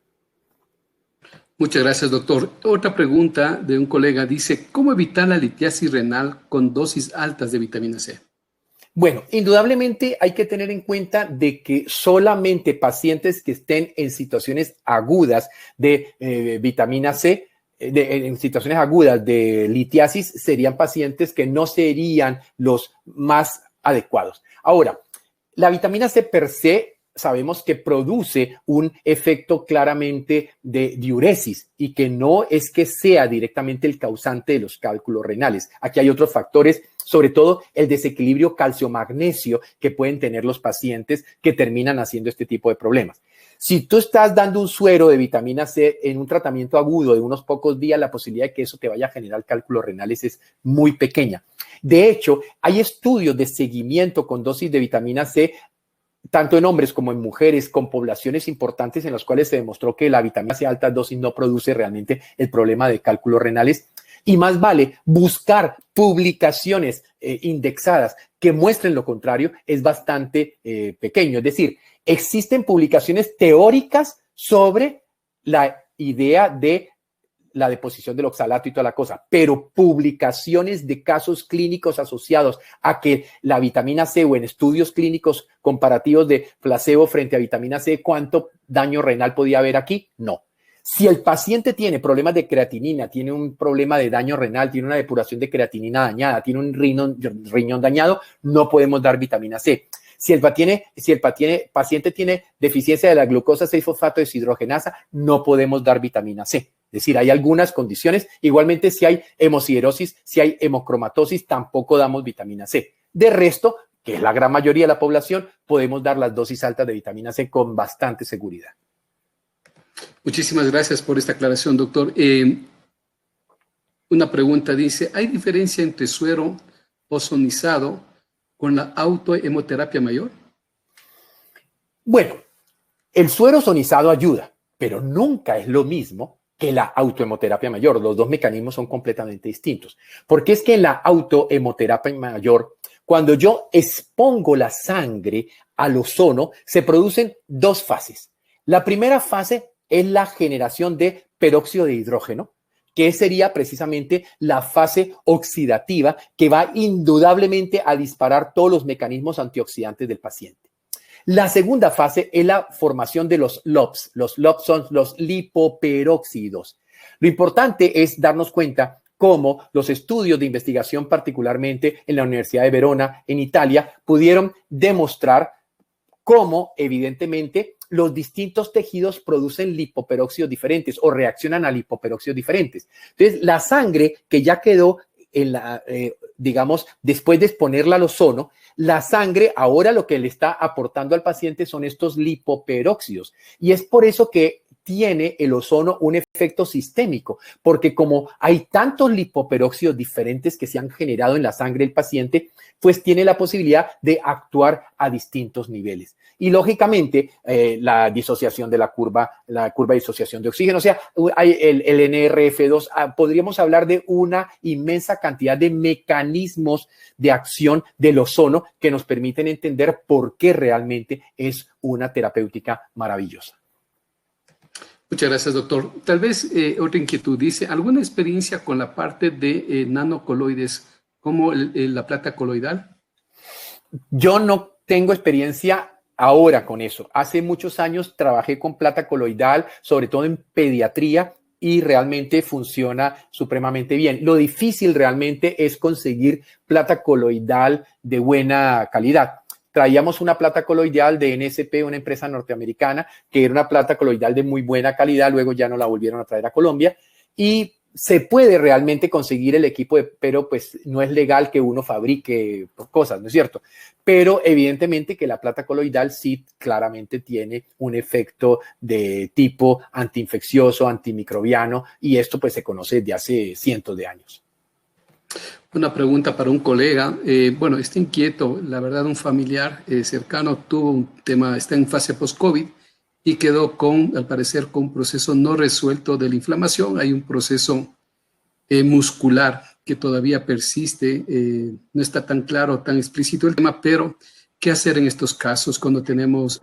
Muchas gracias, doctor. Otra pregunta de un colega dice, ¿cómo evitar la litiasis renal con dosis altas de vitamina C? Bueno, indudablemente hay que tener en cuenta de que solamente pacientes que estén en situaciones agudas de vitamina C, en situaciones agudas de litiasis, serían pacientes que no serían los más adecuados. Ahora, la vitamina C per se sabemos que produce un efecto claramente de diuresis y que no es que sea directamente el causante de los cálculos renales. Aquí hay otros factores, sobre todo el desequilibrio calcio-magnesio que pueden tener los pacientes que terminan haciendo este tipo de problemas. Si tú estás dando un suero de vitamina C en un tratamiento agudo de unos pocos días, la posibilidad de que eso te vaya a generar cálculos renales es muy pequeña. De hecho, hay estudios de seguimiento con dosis de vitamina C tanto en hombres como en mujeres, con poblaciones importantes en las cuales se demostró que la vitamina C a altas dosis no produce realmente el problema de cálculos renales. Y más vale buscar publicaciones indexadas que muestren lo contrario, es bastante pequeño. Es decir, existen publicaciones teóricas sobre la idea de la deposición del oxalato y toda la cosa, pero publicaciones de casos clínicos asociados a que la vitamina C o en estudios clínicos comparativos de placebo frente a vitamina C, ¿cuánto daño renal podía haber aquí? No. Si el paciente tiene problemas de creatinina, tiene un problema de daño renal, tiene una depuración de creatinina dañada, tiene un riñón dañado, no podemos dar vitamina C. Si el paciente tiene deficiencia de la glucosa 6-fosfato deshidrogenasa, no podemos dar vitamina C. Es decir, hay algunas condiciones. Igualmente, si hay hemosiderosis, si hay hemocromatosis, tampoco damos vitamina C. De resto, que es la gran mayoría de la población, podemos dar las dosis altas de vitamina C con bastante seguridad. Muchísimas gracias por esta aclaración, doctor. Una pregunta dice, ¿hay diferencia entre suero ozonizado con la autohemoterapia mayor? Bueno, el suero ozonizado ayuda, pero nunca es lo mismo que la autohemoterapia mayor. Los dos mecanismos son completamente distintos. Porque es que en la autohemoterapia mayor, cuando yo expongo la sangre al ozono, se producen dos fases. La primera fase es la generación de peróxido de hidrógeno, que sería precisamente la fase oxidativa que va indudablemente a disparar todos los mecanismos antioxidantes del paciente. La segunda fase es la formación de los LOPs. Los LOPs son los lipoperóxidos. Lo importante es darnos cuenta cómo los estudios de investigación, particularmente en la Universidad de Verona, en Italia, pudieron demostrar cómo, evidentemente, los distintos tejidos producen lipoperóxidos diferentes o reaccionan a lipoperóxidos diferentes. Entonces, la sangre que ya quedó en la, digamos, después de exponerla al ozono, la sangre ahora lo que le está aportando al paciente son estos lipoperóxidos. Y es por eso que tiene el ozono un efecto sistémico, porque como hay tantos lipoperóxidos diferentes que se han generado en la sangre del paciente, pues tiene la posibilidad de actuar a distintos niveles. Y lógicamente la disociación de la curva de disociación de oxígeno, o sea, hay el NRF2, podríamos hablar de una inmensa cantidad de mecanismos de acción del ozono que nos permiten entender por qué realmente es una terapéutica maravillosa. Muchas gracias, doctor. Tal vez otra inquietud dice, ¿alguna experiencia con la parte de nanocoloides como la plata coloidal? Yo no tengo experiencia ahora con eso. Hace muchos años trabajé con plata coloidal, sobre todo en pediatría, y realmente funciona supremamente bien. Lo difícil realmente es conseguir plata coloidal de buena calidad. Traíamos una plata coloidal de NSP, una empresa norteamericana, que era una plata coloidal de muy buena calidad, luego ya no la volvieron a traer a Colombia, y se puede realmente conseguir el equipo, pero pues no es legal que uno fabrique cosas, ¿no es cierto? Pero evidentemente que la plata coloidal sí claramente tiene un efecto de tipo antiinfeccioso, antimicrobiano, y esto pues se conoce desde hace cientos de años. Una pregunta para un colega. Bueno, está inquieto. La verdad, un familiar cercano tuvo un tema, está en fase post-COVID y quedó con, al parecer, con un proceso no resuelto de la inflamación. Hay un proceso muscular que todavía persiste. No está tan claro, tan explícito el tema, pero ¿qué hacer en estos casos cuando tenemos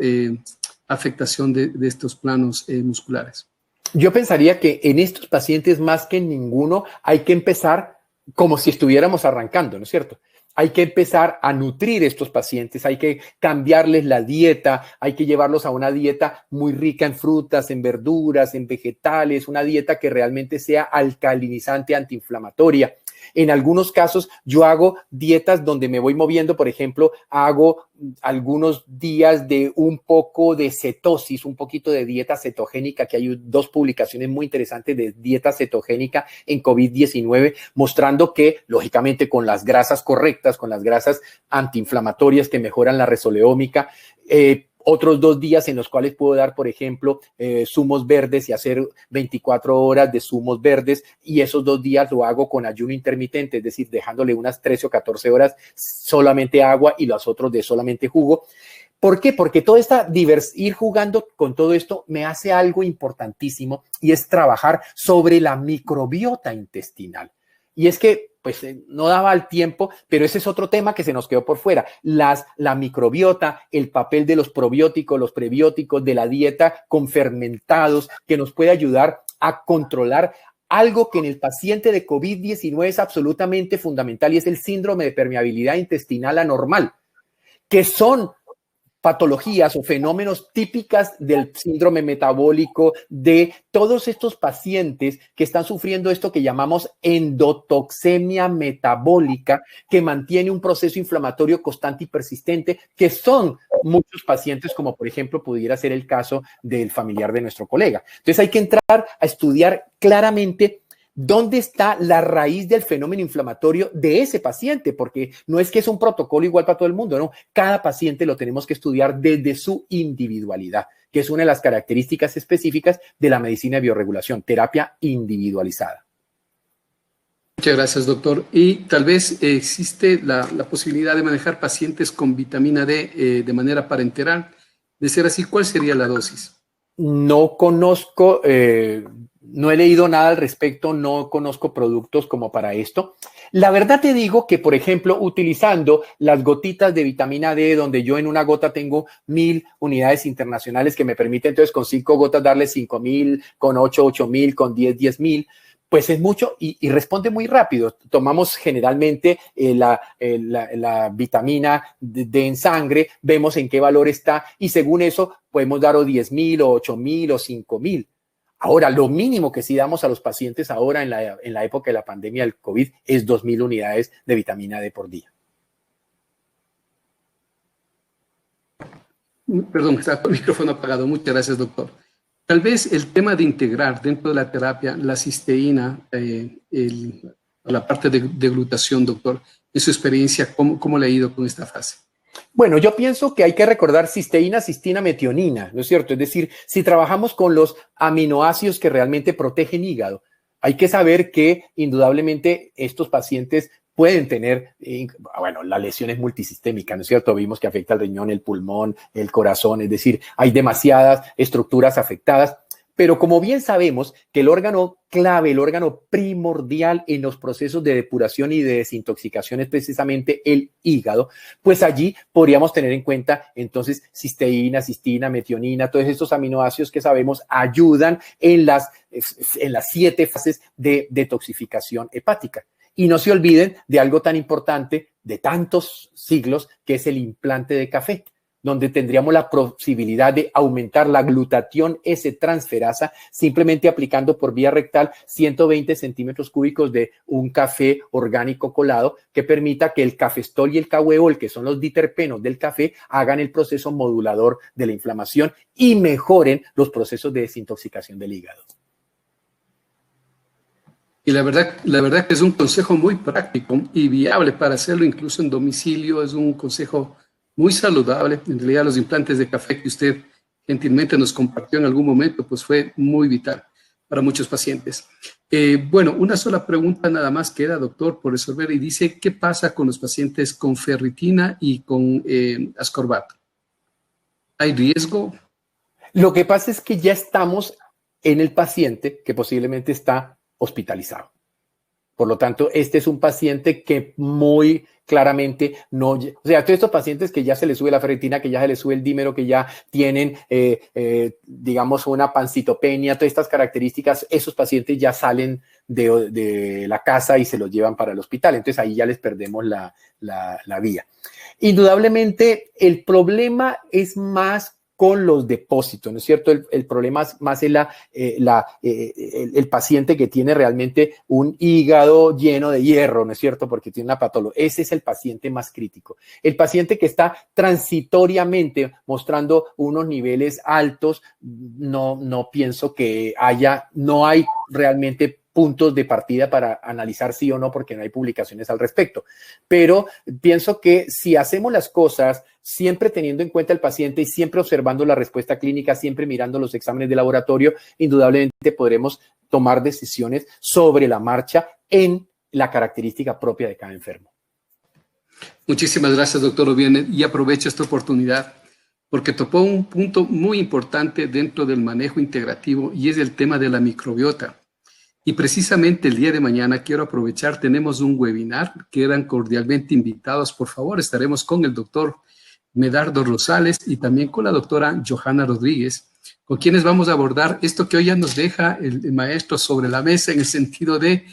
afectación de estos planos musculares? Yo pensaría que en estos pacientes, más que en ninguno, hay que empezar como si estuviéramos arrancando, ¿no es cierto? Hay que empezar a nutrir estos pacientes, hay que cambiarles la dieta, hay que llevarlos a una dieta muy rica en frutas, en verduras, en vegetales, una dieta que realmente sea alcalinizante, antiinflamatoria. En algunos casos yo hago dietas donde me voy moviendo, por ejemplo, hago algunos días de un poco de cetosis, un poquito de dieta cetogénica, que hay dos publicaciones muy interesantes de dieta cetogénica en COVID-19, mostrando que, lógicamente, con las grasas correctas, con las grasas antiinflamatorias que mejoran la resoleómica, otros 2 días en los cuales puedo dar, por ejemplo, zumos verdes y hacer 24 horas de zumos verdes, y esos 2 días lo hago con ayuno intermitente, es decir, dejándole unas 13 o 14 horas solamente agua y los otros de solamente jugo. ¿Por qué? Porque toda esta ir jugando con todo esto me hace algo importantísimo, y es trabajar sobre la microbiota intestinal. Y es que pues no daba el tiempo, pero ese es otro tema que se nos quedó por fuera. La microbiota, el papel de los probióticos, los prebióticos, de la dieta con fermentados, que nos puede ayudar a controlar algo que en el paciente de COVID-19 es absolutamente fundamental, y es el síndrome de permeabilidad intestinal anormal, que son patologías o fenómenos típicas del síndrome metabólico de todos estos pacientes que están sufriendo esto que llamamos endotoxemia metabólica, que mantiene un proceso inflamatorio constante y persistente, que son muchos pacientes, como por ejemplo pudiera ser el caso del familiar de nuestro colega. Entonces hay que entrar a estudiar claramente ¿Dónde está la raíz del fenómeno inflamatorio de ese paciente? Porque no es que es un protocolo igual para todo el mundo, no. Cada paciente lo tenemos que estudiar desde su individualidad, que es una de las características específicas de la medicina de bioregulación, terapia individualizada. Muchas gracias, doctor. Y tal vez existe la posibilidad de manejar pacientes con vitamina D de manera parenteral. De ser así, ¿cuál sería la dosis? No conozco, no he leído nada al respecto, no conozco productos como para esto. La verdad te digo que, por ejemplo, utilizando las gotitas de vitamina D, donde yo en una gota tengo 1000 unidades internacionales que me permiten entonces con 5 gotas darle 5000, con 8, 8000, con 10, 10000. Pues es mucho y responde muy rápido. Tomamos generalmente la vitamina D en sangre, vemos en qué valor está y según eso podemos dar o 10.000 o 8.000 o 5.000. Ahora, lo mínimo que sí damos a los pacientes ahora en la época de la pandemia del COVID es 2.000 unidades de vitamina D por día. Perdón, está el micrófono apagado. Muchas gracias, doctor. Tal vez el tema de integrar dentro de la terapia la cisteína, la parte de glutación, doctor, en su experiencia, ¿cómo le ha ido con esta fase? Bueno, yo pienso que hay que recordar cisteína, cistina, metionina, ¿no es cierto? Es decir, si trabajamos con los aminoácidos que realmente protegen hígado, hay que saber que indudablemente estos pacientes pueden tener, bueno, la lesión es multisistémica, ¿no es cierto? Vimos que afecta al riñón, el pulmón, el corazón, es decir, hay demasiadas estructuras afectadas, pero como bien sabemos que el órgano clave, el órgano primordial en los procesos de depuración y de desintoxicación es precisamente el hígado, pues allí podríamos tener en cuenta entonces cisteína, cistina, metionina, todos estos aminoácidos que sabemos ayudan en las 7 fases de detoxificación hepática. Y no se olviden de algo tan importante de tantos siglos que es el implante de café, donde tendríamos la posibilidad de aumentar la glutatión S-transferasa simplemente aplicando por vía rectal 120 centímetros cúbicos de un café orgánico colado que permita que el cafestol y el cahueol, que son los diterpenos del café, hagan el proceso modulador de la inflamación y mejoren los procesos de desintoxicación del hígado. Y la verdad que es un consejo muy práctico y viable para hacerlo incluso en domicilio. Es un consejo muy saludable. En realidad, los implantes de café que usted gentilmente nos compartió en algún momento, pues fue muy vital para muchos pacientes. Bueno, una sola pregunta nada más queda, doctor, por resolver. Y dice, ¿qué pasa con los pacientes con ferritina y con ascorbato? ¿Hay riesgo? Lo que pasa es que ya estamos en el paciente que posiblemente está hospitalizado. Por lo tanto, este es un paciente que muy claramente no, o sea, todos estos pacientes que ya se les sube la ferritina, que ya se les sube el dímero, que ya tienen, digamos, una pancitopenia, todas estas características, esos pacientes ya salen de la casa y se los llevan para el hospital. Entonces ahí ya les perdemos la vía. Indudablemente, el problema es más con los depósitos, ¿no es cierto? El problema más es el paciente que tiene realmente un hígado lleno de hierro, ¿no es cierto? Porque tiene una patología. Ese es el paciente más crítico. El paciente que está transitoriamente mostrando unos niveles altos, no pienso que no hay realmente puntos de partida para analizar sí o no, porque no hay publicaciones al respecto. Pero pienso que si hacemos las cosas siempre teniendo en cuenta el paciente y siempre observando la respuesta clínica, siempre mirando los exámenes de laboratorio, indudablemente podremos tomar decisiones sobre la marcha en la característica propia de cada enfermo. Muchísimas gracias, doctor Obiene, y aprovecho esta oportunidad porque topó un punto muy importante dentro del manejo integrativo y es el tema de la microbiota. Y precisamente el día de mañana quiero aprovechar, tenemos un webinar, quedan cordialmente invitados, por favor, estaremos con el doctor Medardo Rosales y también con la doctora Johanna Rodríguez, con quienes vamos a abordar esto que hoy ya nos deja el maestro sobre la mesa en el sentido de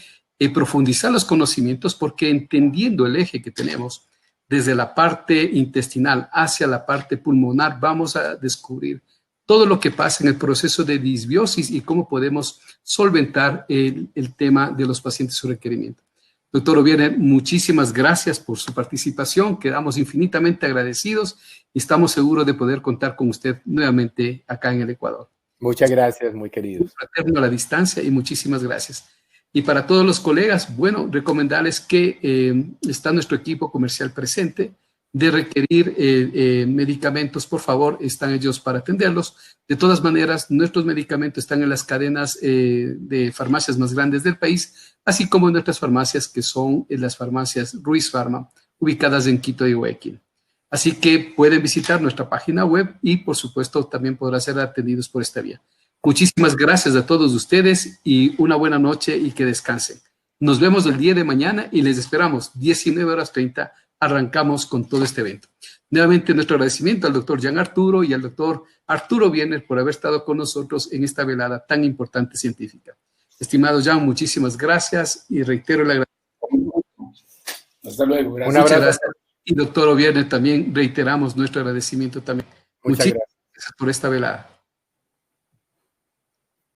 profundizar los conocimientos, porque entendiendo el eje que tenemos desde la parte intestinal hacia la parte pulmonar, vamos a descubrir todo lo que pasa en el proceso de disbiosis y cómo podemos solventar el tema de los pacientes su requerimiento. Doctor Obiene, muchísimas gracias por su participación. Quedamos infinitamente agradecidos y estamos seguros de poder contar con usted nuevamente acá en el Ecuador. Muchas gracias, muy queridos. Un fraterno a la distancia y muchísimas gracias. Y para todos los colegas, bueno, recomendarles que está nuestro equipo comercial presente. De requerir medicamentos, por favor, están ellos para atenderlos. De todas maneras, nuestros medicamentos están en las cadenas de farmacias más grandes del país, así como en nuestras farmacias, que son en las farmacias Ruiz Pharma, ubicadas en Quito y Guayaquil. Así que pueden visitar nuestra página web y, por supuesto, también podrán ser atendidos por esta vía. Muchísimas gracias a todos ustedes y una buena noche y que descansen. Nos vemos el día de mañana y les esperamos 19:30. Arrancamos con todo este evento. Nuevamente nuestro agradecimiento al doctor Jean Arturo y al doctor Arturo Wiener por haber estado con nosotros en esta velada tan importante científica. Estimado Jean, muchísimas gracias y reitero el agradecimiento. Hasta luego. Gracias. Un abrazo. Gracias. Y doctor Wiener, también reiteramos nuestro agradecimiento también. Muchas gracias por esta velada.